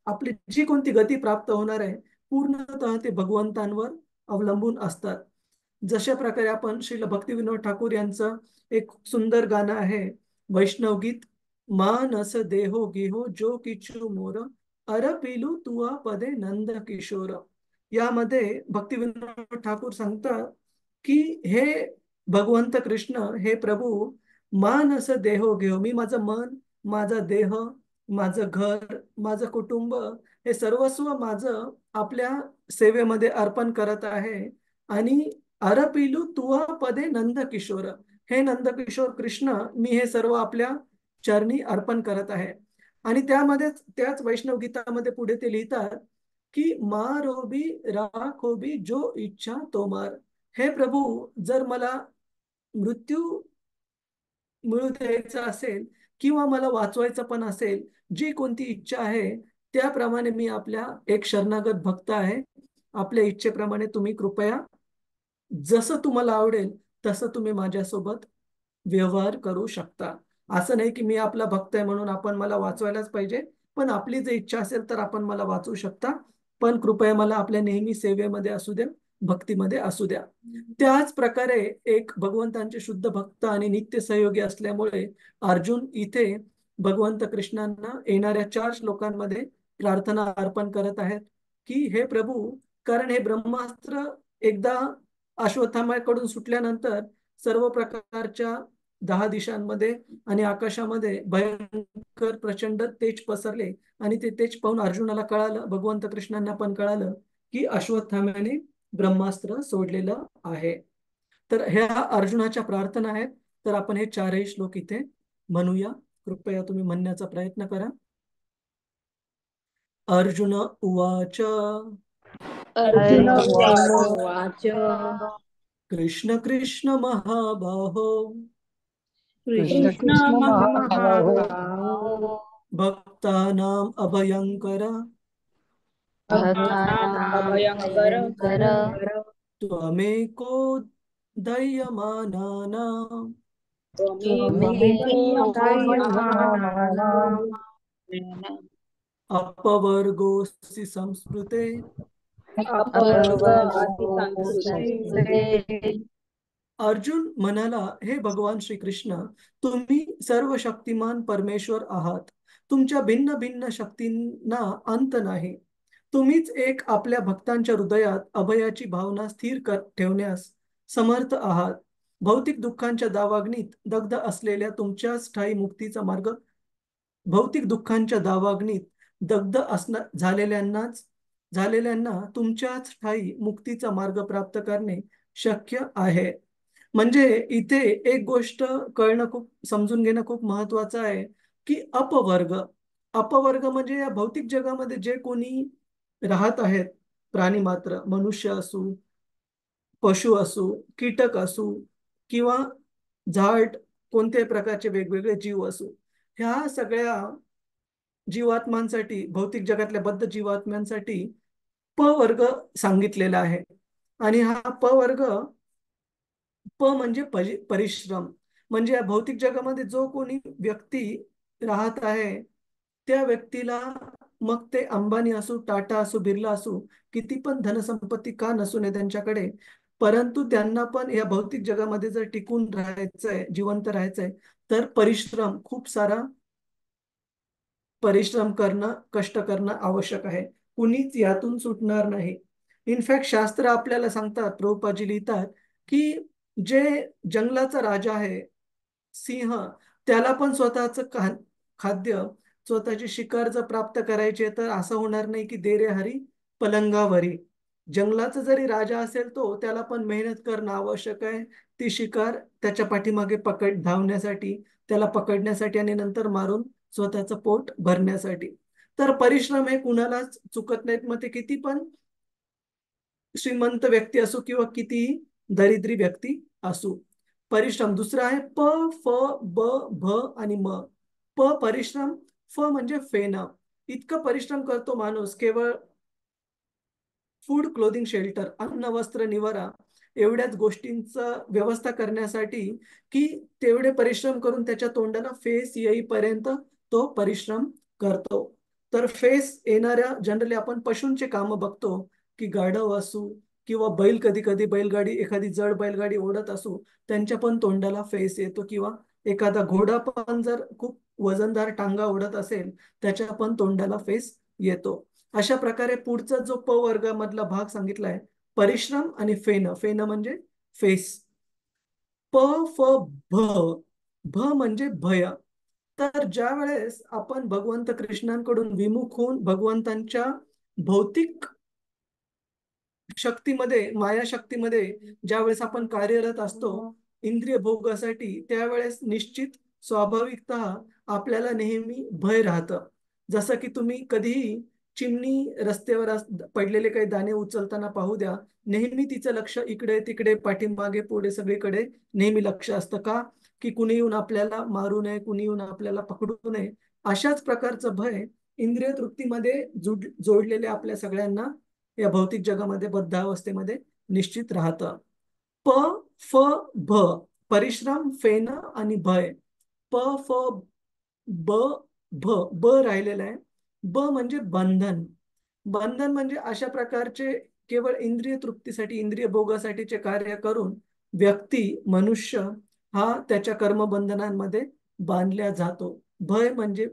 आपली जी कोणती गती प्राप्त होणार आहे, पूर्णतः ते भगवंतांवर अवलंबून असतात. जशा प्रकारे आपण श्रील भक्तिविनोद ठाकूर यांचं एक सुंदर गाणं आहे, वैष्णव गीत, मानस देहो गेहो जो किचू मोर अरपिलू तुआ पदे नंद किशोर. यामध्ये भक्तिविनोद ठाकूर सांगतात की हे भगवंत कृष्ण, हे प्रभू, मानस देहो घेऊ, मी माझं मन, माझा देह, माझं घर, माझं कुटुंब, हे सर्वस्व माझं आपल्या सेवेमध्ये अर्पण करत आहे. आणि अरपिलू तुआ पदे नंद किशोर, हे नंद किशोर कृष्ण, मी हे सर्व आपल्या चरणी अर्पण करत आहे. आणि त्याच वैष्णव गीतामध्ये पुढे ते लिहितात की मारोबी राखोबी जो इच्छा तोमार. हे प्रभू, जर मला मृत्यू मिळू द्यायचा असेल किंवा मला वाचवायचं पण असेल, जी कोणती इच्छा आहे त्याप्रमाणे मी आपल्या एक शरणागत भक्त आहे. आपल्या इच्छेप्रमाणे तुम्ही कृपया जसं तुम्हाला आवडेल तसं तुम्ही माझ्यासोबत व्यवहार करू शकता. असं नाही की मी आपला भक्त आहे म्हणून आपण मला वाचवायलाच पाहिजे, पण आपली जर इच्छा असेल तर आपण मला वाचवू शकता, पण कृपया मला आपल्या नेहमी सेवेमध्ये असू द्या, भक्तीमध्ये असू द्या. त्याच प्रकारे एक भगवंतांचे शुद्ध भक्त आणि नित्य सहयोगी असल्यामुळे अर्जुन इथे भगवंत कृष्णांना येणाऱ्या 4 श्लोकांमध्ये प्रार्थना अर्पण करत आहेत की हे प्रभू, कारण हे ब्रह्मास्त्र एकदा अश्वत्थामाकडून सुटल्यानंतर सर्व प्रकारच्या 10 दिशांमध्ये आणि आकाशामध्ये भयंकर प्रचंड तेज पसरले. आणि ते तेज पाहून अर्जुनाला कळालं, भगवंत कृष्णांना पण कळालं की अश्वत्थाम्याने ब्रह्मास्त्र सोडलेलं आहे. तर ह्या अर्जुनाच्या प्रार्थना आहेत. तर आपण हे 4ही श्लोक इथे म्हणूया. कृपया तुम्ही म्हणण्याचा प्रयत्न करा. अर्जुन उवाच अर्जुन उवाच कृष्ण कृष्ण महाबाहो कृष्ण कृष्ण कृष्ण महाबाहो महाबाहो भक्तानाम अभयंकर भक्तानां अभयंकर त्वमेको दह्यमानानां त्वमेको दह्यमानानां अपवर्गोऽसि संस्कृते अपवर्ग अति संस्कृते. अर्जुन म्हणाला, हे भगवान श्रीकृष्ण, तुम्ही सर्व शक्तिमान परमेश्वर आहात. तुमच्या भिन्न भिन्न शक्तींना अंत नाही. तुम्हीच एक आपल्या भक्तांच्या हृदयात अभयाची भावना स्थिर ठेवण्यास समर्थ आहात. भौतिक दुःखांच्या दावाग्नीत दग्ध असलेल्या तुमच्याच ठायी मुक्तीचा मार्ग भौतिक दुःखांच्या दावाग्नीत दग्ध झालेल्यांना तुमच्याच ठायी मुक्तीचा मार्ग प्राप्त करणे शक्य आहे. म्हणजे इथे एक गोष्ट समजून घेणं खूप महत्वाचं आहे की अपवर्ग म्हणजे या भौतिक जगामध्ये जे कोणी राहत आहेत, प्राणी मात्र, मनुष्य असू, पशु असू, कीटक असू किंवा झाड, कोणत्याही प्रकारचे वेगवेगळे जीव असू, ह्या सगळ्या जीवात्मांसाठी, भौतिक जगातल्या बद्ध जीवात्म्यांसाठी प वर्ग सांगितलेला आहे. आणि हा प वर्ग, प म्हणजे परिश्रम. म्हणजे या भौतिक जगामध्ये जो कोणी व्यक्ती राहत आहे त्या व्यक्तीला, मग ते अंबानी असू, टाटा असू, बिर्ला असू, किती पण धनसंपत्ती का नसू नये त्यांच्याकडे, परंतु त्यांना पण या भौतिक जगामध्ये जर टिकून राहायचंय, जिवंत राहायचंय, तर खूप सारा परिश्रम करणं, कष्ट करणं आवश्यक आहे. कुणीच यातून सुटणार नाही. इनफॅक्ट शास्त्र आपल्याला सांगतात, प्रभुपादजी लिहितात की जे जंगलाचा राजा आहे, सिंह, त्याला पण स्वतःचं खाद्य, स्वतःची शिकार जर प्राप्त करायची तर असं होणार नाही की दे रे हरी पलंगावरी. जंगलाचा जरी राजा असेल तो, त्याला पण मेहनत करणं आवश्यक आहे. ती शिकार त्याच्या पाठीमागे धावण्यासाठी, त्याला पकडण्यासाठी आणि नंतर मारून स्वतःचं पोट भरण्यासाठी. तर परिश्रम हे कुणालाच चुकत नाहीत, मग ते किती पण श्रीमंत व्यक्ती असो किंवा कितीही दरिद्री व्यक्ती असो. परिश्रम. दुसरा आहे प, फ, ब, भ आणि म. प परिश्रम, फ म्हणजे फेना. इतकं परिश्रम करतो माणूस केवळ फूड, क्लोथिंग, शेल्टर, अन्न, वस्त्र, निवारा एवढ्याच गोष्टींचा व्यवस्था करण्यासाठी की तेवढे परिश्रम करून त्याच्या तोंडाला फेस येईपर्यंत तो परिश्रम करतो. तर फेस येणाऱ्या जनरली आपण पशूंचे काम बघतो की गाढव असू किंवा बैल, कधी कधी बैलगाडी, एखादी जड बैलगाडी ओढत असू, त्यांच्या पण तोंडाला फेस येतो. किंवा एखादा घोडा पण जर खूप वजनदार टांगा ओढत असेल, त्याच्या पण तोंडाला फेस येतो. अशा प्रकारे पुढचा जो प वर्गामधला भाग सांगितलाय परिश्रम आणि फेन. फेन म्हणजे फेस. प फ भ. भ म्हणजे भय. तर ज्या वेळेस आपण भगवंत कृष्णांकडून विमुख होऊन भगवंतांच्या भौतिक शक्तीमध्ये, माया शक्तीमध्ये ज्यावेळेस आपण कार्यरत असतो इंद्रिय भोगासाठी, त्यावेळेस निश्चित स्वाभाविकतः आपल्याला नेहमी भय राहतं. जसं की तुम्ही कधीही चिमणी रस्त्यावर पडलेले काही दाणे उचलताना पाहू द्या, नेहमी तिचं लक्ष इकडे तिकडे पाठीमागे पुढे सगळीकडे नेहमी लक्ष असतं. का? की कुणी येऊन आपल्याला मारू नये, कुणी येऊन आपल्याला पकडू नये. अशाच प्रकारचं भय इंद्रिय तृप्तीमध्ये जोडलेले आपल्या सगळ्यांना या भौतिक जगामध्ये बद्ध अवस्थेमध्ये निश्चित राहतं. प फ भ. परिश्रम, फेन आणि भय. प फ ब भ. ब राहिलेला आहे. ब म्हणजे बंधन. बंधन म्हणजे अशा प्रकारचे केवळ इंद्रिय तृप्तीसाठी, इंद्रिय भोगासाठीचे कार्य करून व्यक्ती, मनुष्य हा त्याच्या कर्मबंधनांमध्ये बांधल्या जातो. भय म्हणजे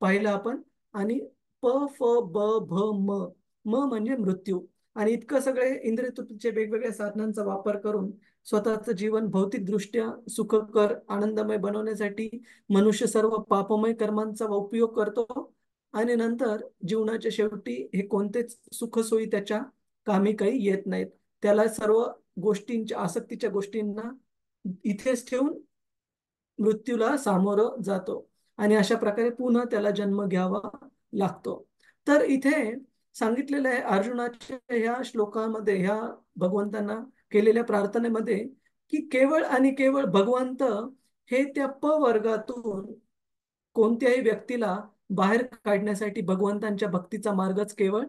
पाहिलं आपण. आणि प फ ब भ म. म म्हणजे मृत्यू. आणि इतकं सगळे इंद्रिय तृप्तीचे वेगवेगळ्या साधनांचा वापर करून स्वतःचं जीवन भौतिकदृष्ट्या सुखकर, आनंदमय बनवण्यासाठी मनुष्य सर्व पापमय कर्मांचा उपयोग करतो. आणि नंतर जीवनाच्या शेवटी हे कोणतेच सुखसोयी त्याच्या कामी काही येत नाहीत. त्याला सर्व गोष्टींच्या, आसक्तीच्या गोष्टींना इथेच ठेवून मृत्यूला सामोरं जातो. आणि अशा प्रकारे पुन्हा त्याला जन्म घ्यावा लागतो. तर इथे सांगितलेलं आहे अर्जुनाच्या ह्या श्लोकामध्ये, ह्या भगवंतांना केलेल्या प्रार्थनेमध्ये, की केवळ आणि केवळ भगवंत हे त्या प वर्गातून कोणत्याही व्यक्तीला बाहेर काढण्यासाठी भगवंतांच्या भक्तीचा मार्गच केवळ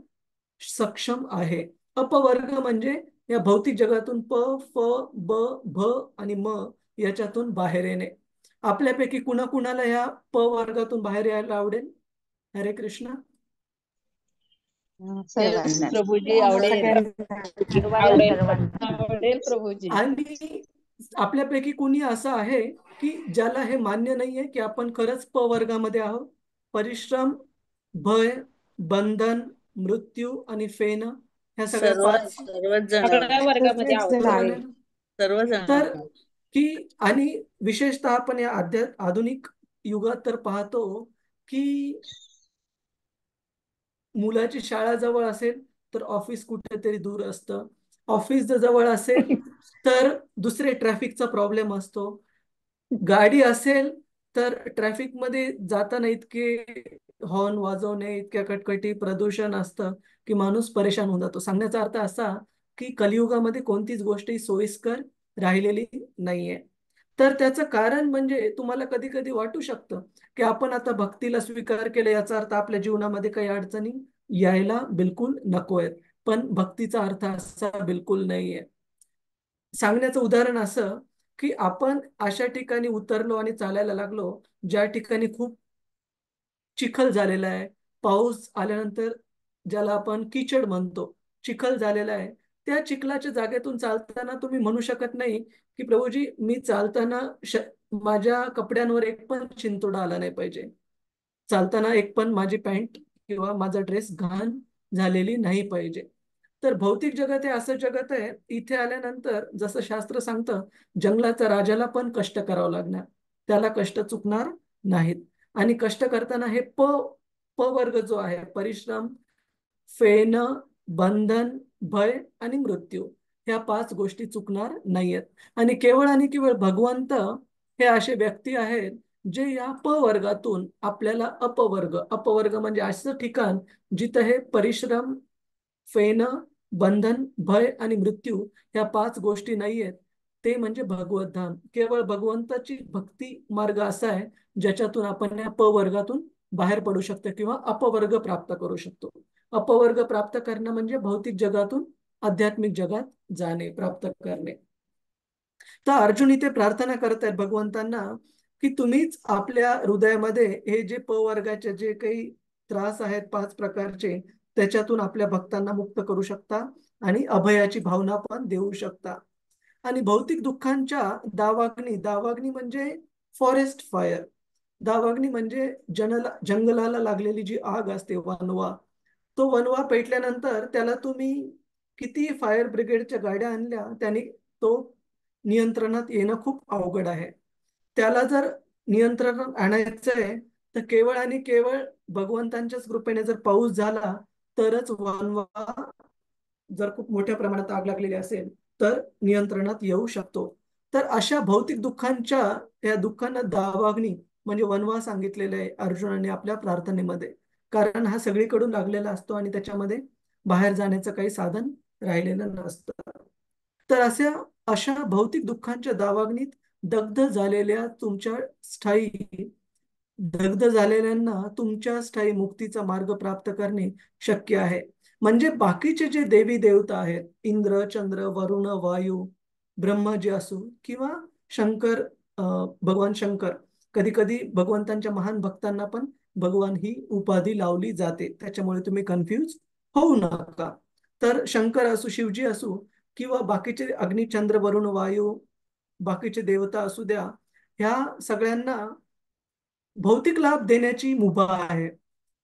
सक्षम आहे. अपवर्ग म्हणजे या भौतिक जगातून प फ ब भ आणि म याच्यातून बाहेर येणे. आपल्यापैकी कुणाकुणाला या प वर्गातून बाहेर यायला आवडेल? हरे कृष्ण. सर्वांना. प्रभूजी आवडेल. आवडेल. आवडेल प्रभूजी. आणि आपल्यापैकी कुणी असं आहे की ज्याला हे मान्य नाहीये की आपण खरंच प वर्गामध्ये आहोत? परिश्रम, भय, बंधन, मृत्यू आणि फेन ह्या सगळ्या पाच सर्वच जण सगळ्या वर्गामध्ये सर्वांना आवडेल. सर्वजण तर की, आणि विशेषतः आपण या आधुनिक युगात तर पाहतो की मुलाची शाळा जवळ असेल तर ऑफिस कुठेतरी दूर असतं. ऑफिस जर जवळ असेल तर दुसरे ट्रॅफिकचा प्रॉब्लेम असतो. गाडी असेल तर ट्रॅफिक मध्ये जाताना इतके हॉर्न वाजवणे, इतक्या कटकटी, प्रदूषण असतं की माणूस परेशान होऊन जातो. सांगण्याचा अर्थ असा की कलियुगामध्ये कोणतीच गोष्ट सोयीस्कर राहिलेली नाहीये. तर त्याचं कारण म्हणजे तुम्हाला कधी कधी वाटू शकतं की आपण आता भक्तीला स्वीकार केलं, याचा अर्थ आपल्या जीवनामध्ये काही अडचणी यायला बिलकुल नको आहेत. पण भक्तीचा अर्थ असा बिलकुल नाहीये. सांगण्याचं उदाहरण असं की आपण अशा ठिकाणी उतरलो आणि चालायला लागलो ज्या ठिकाणी खूप चिखल झालेला आहे. पाऊस आल्यानंतर ज्याला आपण किचड म्हणतो, चिखल झालेला आहे. त्या चिखलाच्या जागेतून चालताना तुम्ही म्हणू शकत नाही की प्रभूजी मी चालताना माझ्या कपड्यांवर एक पण शिंतोडा आला नाही पाहिजे, चालताना एक पण माझी पॅन्ट किंवा माझा ड्रेस घाण झालेली नाही पाहिजे. तर भौतिक जगत हे असं जगत आहे, इथे आल्यानंतर जसं शास्त्र सांगतं जंगलाच्या राजाला पण कष्ट करावं लागणार, त्याला कष्ट चुकणार नाहीत. आणि कष्ट करताना हे प प वर्ग जो आहे, परिश्रम, फेन, बंधन, भय आणि मृत्यू, ह्या पाच गोष्टी चुकणार नाहीयेत. आणि केवळ भगवंत हे असे व्यक्ती आहेत जे या प वर्गातून आपल्याला अपवर्ग, अपवर्ग म्हणजे असं ठिकाण जिथं हे परिश्रम, फेन, बंधन, भय आणि मृत्यू ह्या पाच गोष्टी नाहीयेत, ते म्हणजे भगवत धाम. केवळ भगवंताची भक्ती मार्ग असा आहे ज्याच्यातून आपण या प वर्गातून बाहेर पडू शकतो किंवा अपवर्ग प्राप्त करू शकतो. अपवर्ग प्राप्त करणं म्हणजे भौतिक जगातून आध्यात्मिक जगात जाणे, प्राप्त करणे. तर अर्जुन इथे प्रार्थना करत आहेत भगवंतांना की तुम्हीच आपल्या हृदयामध्ये हे जे प वर्गाचे जे काही त्रास आहेत पाच प्रकारचे, त्याच्यातून आपल्या भक्तांना मुक्त करू शकता आणि अभयाची भावना पण देऊ शकता. आणि भौतिक दुःखांच्या दावाग्नी, दावाग्नी म्हणजे फॉरेस्ट फायर, दावाग्नी म्हणजे जंगलाला लागलेली जी आग असते, वनवा, तो वनवा पेटल्यानंतर त्याला तुम्ही किती फायर ब्रिगेडच्या गाड्या आणल्या, त्याने तो नियंत्रणात येणं खूप अवघड आहे. त्याला जर नियंत्रणात आणायचं आहे तर केवळ आणि केवळ भगवंतांच्याच कृपेने जर पाऊस झाला तरच वनवा, जर खूप मोठ्या प्रमाणात आग लागलेली असेल तर नियंत्रणात येऊ शकतो. तर अशा भौतिक दुःखांच्या, या दुःखांना दावाग्नी म्हणजे वनवा सांगितलेले आहे अर्जुनाने आपल्या प्रार्थनेमध्ये. कारण हा सगळीकडून लागलेला असतो आणि त्याच्यामध्ये बाहेर जाण्याचं काही साधन राहिलेलं नसतं. तर अशा भौतिक दुःखांच्या दावाग्नीत दग्ध झालेल्या तुमच्या स्थायी दग्ध झालेल्यांना तुमच्या स्थायी मुक्तीचा मार्ग प्राप्त करणे शक्य आहे. म्हणजे बाकीचे जे देवी देवता आहेत, इंद्र, चंद्र, वरुण, वायू, ब्रह्मा जे असो किंवा शंकर, भगवान शंकर, कधी कधी भगवंतांच्या महान भक्तांना पण भगवान ही उपाधी लावली जाते, त्याच्यामुळे तुम्ही कन्फ्यूज होऊ नका. तर शंकर असो, शिवजी असो किंवा बाकीचे अग्नी, चंद्र, वरुण, वायू, बाकीचे देवता असू द्या, ह्या सगळ्यांना भौतिक लाभ देण्याची मुभा आहे,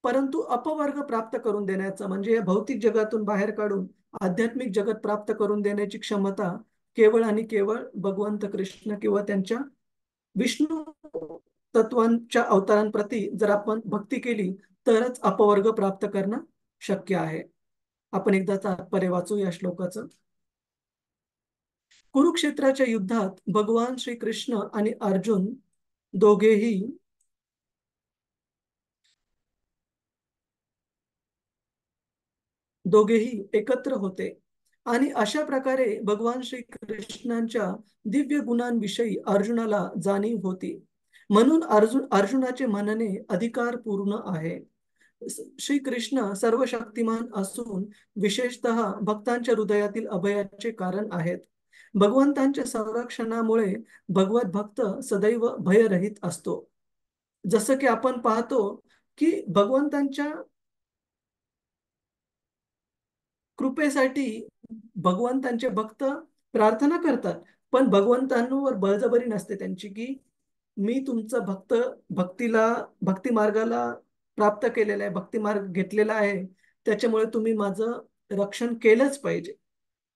परंतु अपवर्ग प्राप्त करून देण्याचं म्हणजे या भौतिक जगातून बाहेर काढून आध्यात्मिक जगत प्राप्त करून देण्याची क्षमता केवळ आणि केवळ भगवंत कृष्ण किंवा त्यांच्या विष्णू तत्वांच्या अवतारांप्रती जर आपण भक्ती केली तरच अपवर्ग प्राप्त करणं शक्य आहे. आपण एकदा तात्पर्य वाचू या श्लोकाचं. कुरुक्षेत्राच्या युद्धात भगवान श्रीकृष्ण आणि अर्जुन दोघेही एकत्र होते आणि अशा प्रकारे भगवान श्री कृष्णांच्या दिव्य गुणांविषयी अर्जुनाला जाणीव होती. म्हणून अर्जुनाचे म्हणणे अधिकार पूर्ण आहे. श्री कृष्ण सर्व शक्तिमान असून विशेषतः भक्तांच्या हृदयातील अभयाचे कारण आहेत. भगवंतांच्या संरक्षणामुळे भगवत भक्त सदैव भयरहित असतो. जसं की आपण पाहतो की भगवंतांच्या कृपेसाठी भगवंतांचे भक्त प्रार्थना करतात, पण भगवंतांवर बळजबरी नसते त्यांची की मी तुमचं भक्ती मार्गाला प्राप्त केलेला आहे, भक्ती मार्ग घेतलेला आहे, त्याच्यामुळे तुम्ही माझं रक्षण केलंच पाहिजे.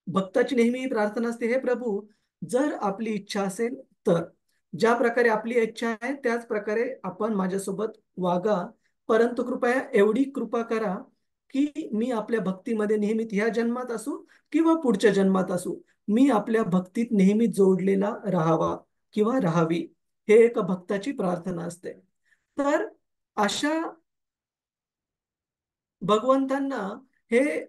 भक्ताची नेहमी प्रार्थना असते, हे प्रभू, जर आपली इच्छा असेल तर, ज्या प्रकारे आपली इच्छा आहे त्याच प्रकारे आपण माझ्यासोबत वागा, परंतु कृपया एवढी कृपा करा की मी आपल्या भक्तीमध्ये नेहमीच, ह्या जन्मात असू किंवा पुढच्या जन्मात असू, मी आपल्या भक्तीत नेहमी जोडलेला राहावा किंवा राहावी. हे एका भक्ताची प्रार्थना असते. तर अशा भगवंतांना हे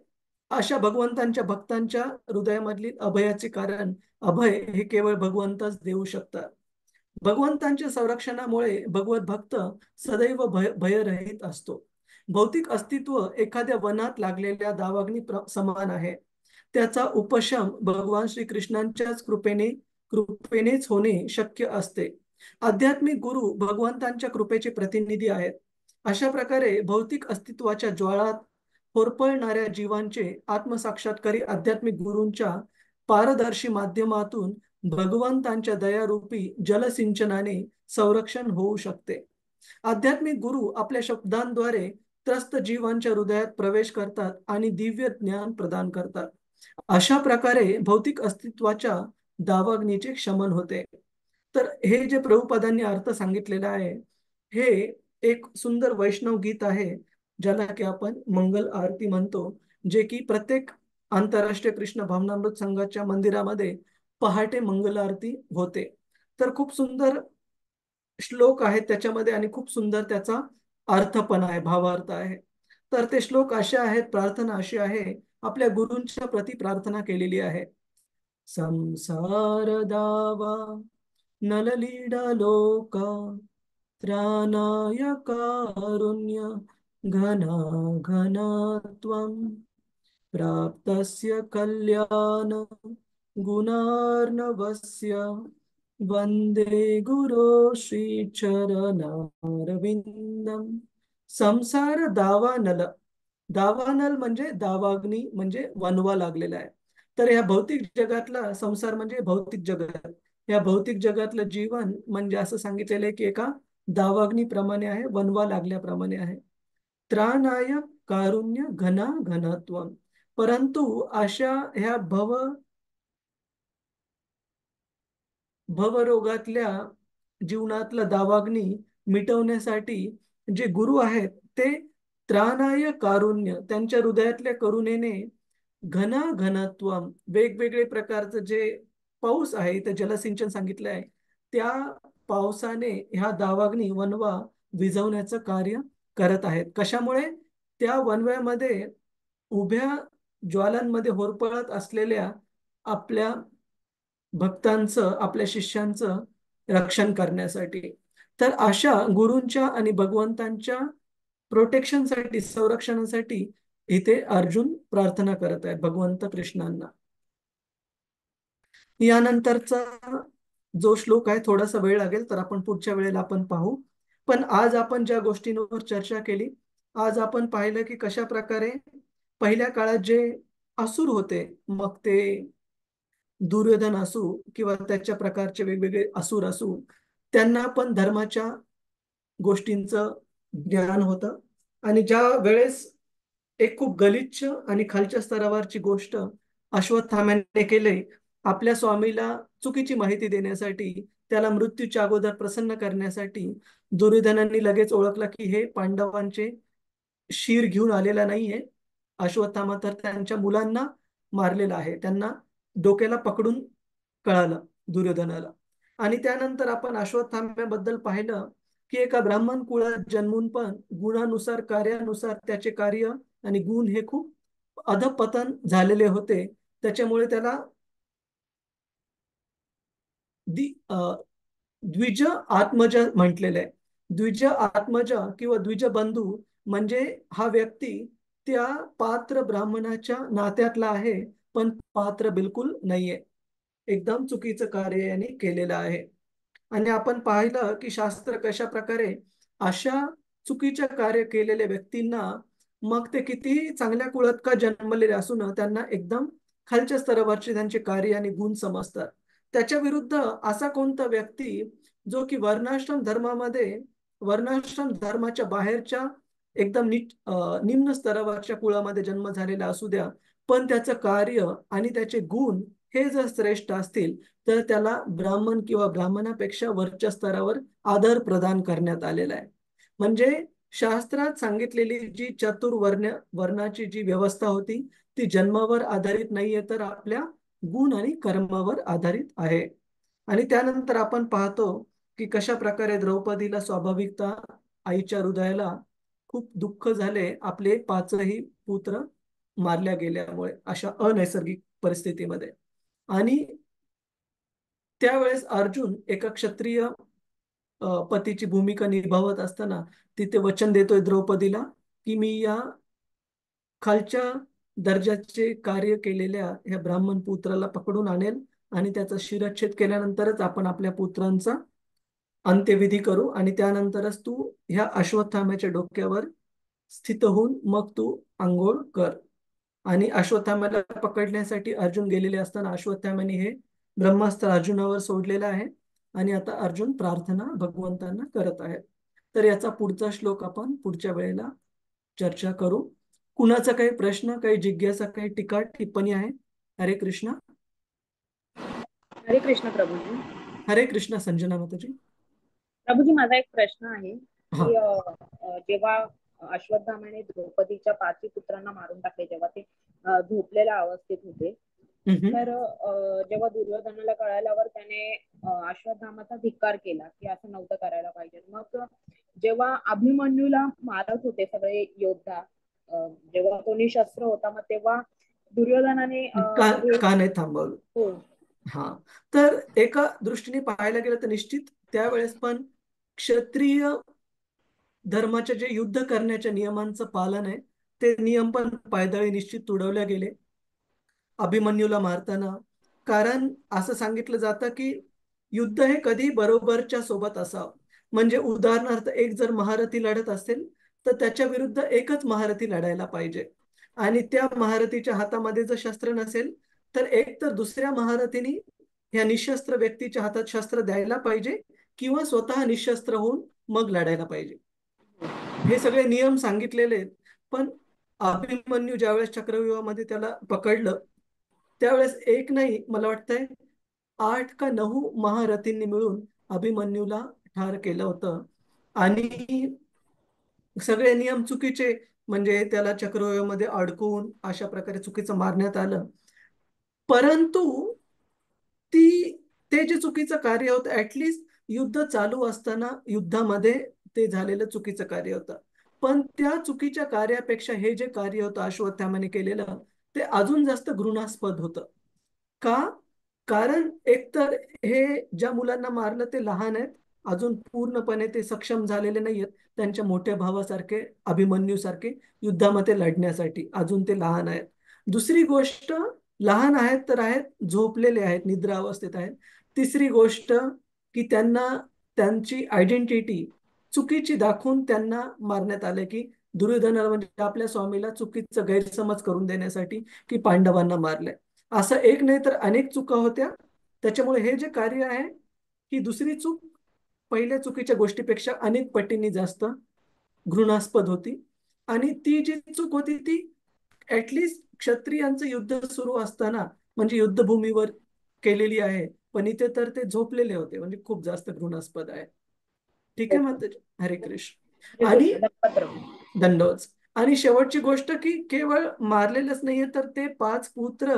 अशा भगवंतांच्या भक्तांच्या हृदयामधली अभयाचे कारण, अभय हे केवळ भगवंतच देऊ शकतात. भगवंतांच्या संरक्षणामुळे भगवत भक्त सदैव भयरहित असतो. भौतिक अस्तित्व एखाद्या वनात लागलेल्या दावाग्नी समान आहे. त्याचा उपशम भगवान श्रीकृष्णांच्याच कृपेनेच होणे शक्य असते. आध्यात्मिक गुरु भगवंतांच्या कृपेचे प्रतिनिधी आहेत. अशा प्रकारे भौतिक अस्तित्वाच्या ज्वाळात होरपळणाऱ्या जीवांचे आत्मसाक्षात्कारी आध्यात्मिक गुरूंच्या पारदर्शी माध्यमातून भगवंतांच्या दयारूपी जलसिंचनाने संरक्षण होऊ शकते. आध्यात्मिक गुरु आपल्या शब्दांद्वारे त्रस्त जीवांच्या हृदयात प्रवेश करतात आणि दिव्य ज्ञान प्रदान करतात. अशा प्रकारे भौतिक अस्तित्वाच्या दावाग्नीचे शमन होते. तर हे जे प्रभुपादांनी अर्थ सांगितलेला आहे, हे एक सुंदर वैष्णव गीत आहे, ज्याला की आपण मंगल आरती म्हणतो, जे की प्रत्येक आंतरराष्ट्रीय कृष्ण भावनामृत संघाच्या मंदिरामध्ये पहाटे मंगल आरती होते. तर खूप सुंदर श्लोक आहेत त्याच्यामध्ये आणि खूप सुंदर त्याचा अर्थ पण आहे, भावार्थ आहे. तर ते श्लोक असे आहेत, प्रार्थना अशी आहे, आपल्या गुरूंच्या प्रती प्रार्थना केलेली आहे. संसार दावा नललीडा लोका त्राणाय कारुण्य घना घनत्वं प्राप्तस्य कल्याण गुणार्णवस्य वंदे गुरो श्रीचरणारविंदम. संसार दावानल, दावानल म्हणजे दावाग्नी म्हणजे वनवा लागलेला आहे. तर या भौतिक जगातला संसार म्हणजे भौतिक जगत, या भौतिक जगातलं जीवन म्हणजे असं सांगितलेलं आहे की एका दावाग्नी प्रमाणे आहे, वनवा लागल्याप्रमाणे आहे. त्राणाय कारुण्य घना घनत्वम. परंतु अशा ह्या भवरोगातल्या जीवनातला दावाग्नी मिटवण्यासाठी जे गुरु आहेत ते त्राणाय कारुण्य, त्यांच्या हृदयातल्या करुणेने घना घनत्वम, वेगवेगळे प्रकारचं जे पाऊस आहे, इथे जलसिंचन सांगितलं आहे, त्या पावसाने ह्या दावाग्नी वनवा विझवण्याचं कार्य करत आहेत. कशामुळे? त्या वनव्यामध्ये उभ्या ज्वालांमध्ये होरपळत असलेल्या आपल्या भक्तांचं, आपल्या शिष्यांचं रक्षण करण्यासाठी. तर अशा गुरूंच्या आणि भगवंतांच्या प्रोटेक्शनसाठी, संरक्षणासाठी इथे अर्जुन प्रार्थना करत आहेत भगवंत कृष्णांना. यानंतरचा जो श्लोक आहे थोडासा वेळ लागेल, तर आपण पुढच्या वेळेला आपण पाहू. पण आज आपण ज्या गोष्टींवर चर्चा केली, आज आपण पाहिलं की कशा प्रकारे पहिल्या काळात जे असुर होते, मग ते दुर्योधन असू किंवा त्याच्या प्रकारचे वेगवेगळे असुर असू, त्यांना पण धर्माच्या गोष्टींचं ज्ञान होतं. आणि ज्या वेळेस एक खूप गलिच्छ आणि खालच्या स्तरावरची गोष्ट अश्वत्थाम्याने केले, आपल्या स्वामीला चुकीची माहिती देण्यासाठी, त्याला मृत्यूच्या अगोदर प्रसन्न करण्यासाठी, दुर्योधनांनी लगेच ओळखला की हे पांडवांचे शीर घेऊन आलेला नाहीये, अश्वत्थामा तर त्यांच्या मुलांना मारलेला आहे. त्यांना डोक्याला पकडून कळालं दुर्योधनाला. आणि त्यानंतर आपण अश्वत्थाम्याबद्दल पाहिलं की एका ब्राह्मण कुळात जन्मून पण गुणानुसार, कार्यानुसार त्याचे कार्य आणि गुण हे खूप अधपतन झालेले होते. त्याच्यामुळे त्याला द्विज आत्मज म्हटलेलं आहे. द्विज आत्मज किंवा द्विज बंधू म्हणजे हा व्यक्ती त्या पात्र ब्राह्मणाच्या नात्यातला आहे, पण पात्र बिलकुल नाहीये. एकदम चुकीचं कार्य याने केलेलं आहे. आणि आपण पाहिलं की शास्त्र कशा प्रकारे अशा चुकीच्या कार्य केलेल्या व्यक्तींना, मग ते किती चांगल्या कुळात का जन्मलेले असून, त्यांना एकदम खालच्या स्तरावरचे त्यांचे कार्य आणि गुण समजतात. त्याच्या विरुद्ध असा कोणता व्यक्ती जो की वर्णाश्रम धर्मामध्ये, वर्णाश्रम धर्माच्या बाहेरच्या एकदम निम्न स्तरावरच्या कुळामध्ये जन्म झालेला असू द्या, पण त्याचं कार्य आणि त्याचे गुण हे जर श्रेष्ठ असतील, तर त्याला ब्राह्मण किंवा ब्राह्मणापेक्षा वरच्या स्तरावर आदर प्रदान करण्यात आलेला आहे. म्हणजे शास्त्रात सांगितलेली जी वर्णाची जी व्यवस्था होती, ती जन्मावर आधारित नाहीये, तर आपल्या गुण आणि कर्मावर आधारित आहे. आणि त्यानंतर आपण पाहतो की कशा प्रकारे द्रौपदीला स्वाभाविकता आईच्या हृदयाला खूप दुःख झाले, आपले 5ही पुत्र मारल्या गेल्यामुळे अशा अनैसर्गिक परिस्थितीमध्ये. आणि त्यावेळेस अर्जुन एका क्षत्रिय पतीची भूमिका निभावत असताना तिथे वचन देतोय द्रौपदीला की मी या खालच्या दर्जाचे कार्य केलेल्या ह्या ब्राह्मण पुत्राला पकडून आणेल आणि त्याचा शिरच्छेद केल्यानंतरच आपण आपल्या पुत्रांचा अंत्यविधी करू, आणि त्यानंतरच तू ह्या अश्वत्थाम्याच्या डोक्यावर स्थित होऊन मग तू आंघोळ कर. आणि अश्वत्थाम्याला पकडण्यासाठी अर्जुन गेलेले असताना अश्वत्थाम्याने हे ब्रह्मास्त्र अर्जुनावर सोडलेलं आहे. आणि आता अर्जुन प्रार्थना भगवंतांना करत आहेत. तर याचा पुढचा श्लोक आपण पुढच्या वेळेला चर्चा करू. कुणाचा काही प्रश्न, काही जिज्ञासा, काही टीका टिप्पणी आहे? हरे कृष्ण. हरे कृष्ण प्रभूजी. हरे कृष्ण संजना माताजी. प्रभूजी, माझा एक प्रश्न आहे हा. की जेव्हा अश्वत्थाम्याने द्रौपदीच्या 5 पुत्रांना मारून टाकले, जेव्हा ते झोपलेल्या अवस्थेत होते, तर जेव्हा दुर्योधनाला कळाल्यावर त्याने अश्वत्थामाचा धिक्कार केला की असं नव्हतं करायला पाहिजे. मग जेव्हा अभिमन्यूला मारत होते सगळे योद्धा, जेव्हा तो निशस्त्र होता, मग तेव्हा दुर्योधनाने का नाही थांबवलं? हो. हा, तर एका दृष्टीने पाहायला गेलं तर निश्चित त्यावेळेस पण क्षत्रिय धर्माचे जे युद्ध करण्याच्या नियमांचं पालन आहे, ते नियम पण पायदळी निश्चित तुडवले गेले अभिमन्यूला मारताना. कारण असं सांगितलं जातं की युद्ध हे कधी बरोबरच्या सोबत असावं. म्हणजे उदाहरणार्थ एक जर महारथी लढत असेल तर त्याच्या विरुद्ध एकच महारथी लढायला पाहिजे. आणि त्या महारथीच्या हातामध्ये जर शस्त्र नसेल तर एक तर दुसऱ्या महारथीने ह्या निशस्त्र व्यक्तीच्या हातात शस्त्र द्यायला पाहिजे किंवा स्वतः निशस्त्र होऊन मग लढायला पाहिजे. हे सगळे नियम सांगितलेले आहेत. पण अभिमन्यू ज्यावेळेस चक्रव्यूहामध्ये त्याला पकडलं त्यावेळेस एक नाही, मला वाटतंय 8 का 9 महारथींनी मिळून अभिमन्यूला ठार केलं होतं. आणि सगळे नियम चुकीचे, म्हणजे त्याला चक्रव्यूहामध्ये अडकून अशा प्रकारे चुकीचं मारण्यात आलं. परंतु ती ते जे चुकीचं कार्य होतं, ऍटलिस्ट युद्ध चालू असताना युद्धामध्ये ते झालेलं चुकीचं कार्य होतं. पण त्या चुकीच्या कार्यापेक्षा हे जे कार्य होतं अश्वत्थामाने केलेलं, ते अजून जास्त घृणास्पद होतं. का? कारण एकतर हे ज्या मुलांना मारलं ते लहान आहेत, अजून पूर्णपणे ते सक्षम झालेले नाहीयेत त्यांच्या मोठ्या भावासारखे, अभिमन्यू सारखे युद्धामध्ये लढण्यासाठी. अजून ते लहान आहेत. दुसरी गोष्ट, लहान आहेत तर आहेत, झोपलेले आहेत, निद्रा अवस्थेत आहेत. तिसरी गोष्ट की त्यांना त्यांची आयडेंटिटी चुकीची दाखवून त्यांना मारण्यात आले, की दुर्योधनाला म्हणजे आपल्या स्वामीला चुकीचं गैरसमज करून देण्यासाठी की पांडवांना मारलंय. असं एक नाही तर अनेक चुका होत्या. त्याच्यामुळे हे जे कार्य आहे, ही दुसरी चूक पहिल्या चुकीच्या गोष्टीपेक्षा अनेक पटींनी जास्त घृणास्पद होती. आणि ती जी चूक होती ती ऍटलिस्ट क्षत्रियांचं युद्ध सुरू असताना म्हणजे युद्धभूमीवर केलेली आहे, पण इथे तर ते झोपलेले होते, म्हणजे खूप जास्त घृणास्पद आहे. ठीक आहे माताजी, हरे कृष्ण. आणि दंडवत. आणि शेवटची गोष्ट की केवळ मारलेलंच नाहीये तर ते 5 पुत्र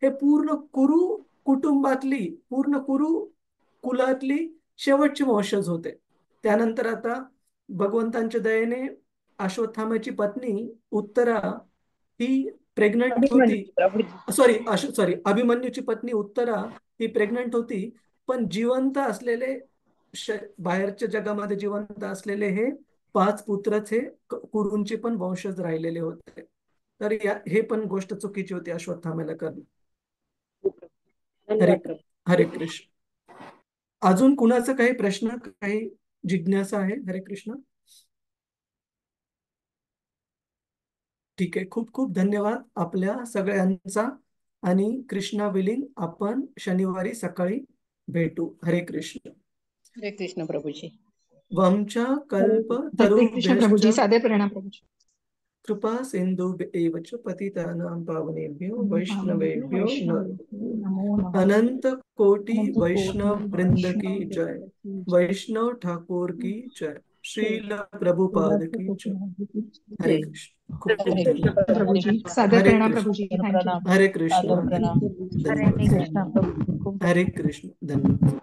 हे पूर्ण कुरु कुटुंबातली, पूर्ण कुरु कुलातली शेवटचे वंशज होते. त्यानंतर आता भगवंतांच्या दयेने अश्वत्थामाची पत्नी उत्तरा ही प्रेग्नंट होती. सॉरी, अभिमन्यूची पत्नी उत्तरा ही प्रेग्नंट होती. पण जिवंत असलेले, बाहेरच्या जगामध्ये जिवंत असलेले हे 5 पुत्रच हे कुरूंचे पण वंशज राहिलेले होते. तर हे पण गोष्ट चुकीची होती अश्वत्थामाला करणं. हरे हरे कृष्ण. अजून कुणाचा काही प्रश्न, काही जिज्ञासा आहे? हरे कृष्ण. ठीक आहे, खूप खूप धन्यवाद आपल्या सगळ्यांचा. आणि कृष्णा विलीन आपण शनिवारी सकाळी भेटू. हरे कृष्ण. हरे कृष्ण प्रभूजी. वंश कल्प हरे कृष्ण प्रभुजी, तरुभ्यश्च सादर प्रणाम प्रभुजी. कृपा सिंधुभ्येव च पतितानां पावनेभ्यो वैष्णवेभ्यो नमो नमः. अनंत कोटि अनंत वैष्णव कोटि वृंद की वैष्णव जय. वृंद की जय. वैष्णव ठाकुर की जय. श्रील प्रभुपाद की जय. हरे कृष्ण. खूप खूप धन्यवाद. प्रभुजी, सादर हरे प्रणाम कृष्ण. प्रभुजी. थँक्यू. हरे कृष्ण. सादर प्रणाम. धन्यवाद. हरे कृष्ण प्रभू. खूप हरे कृष्ण. धन्यवाद.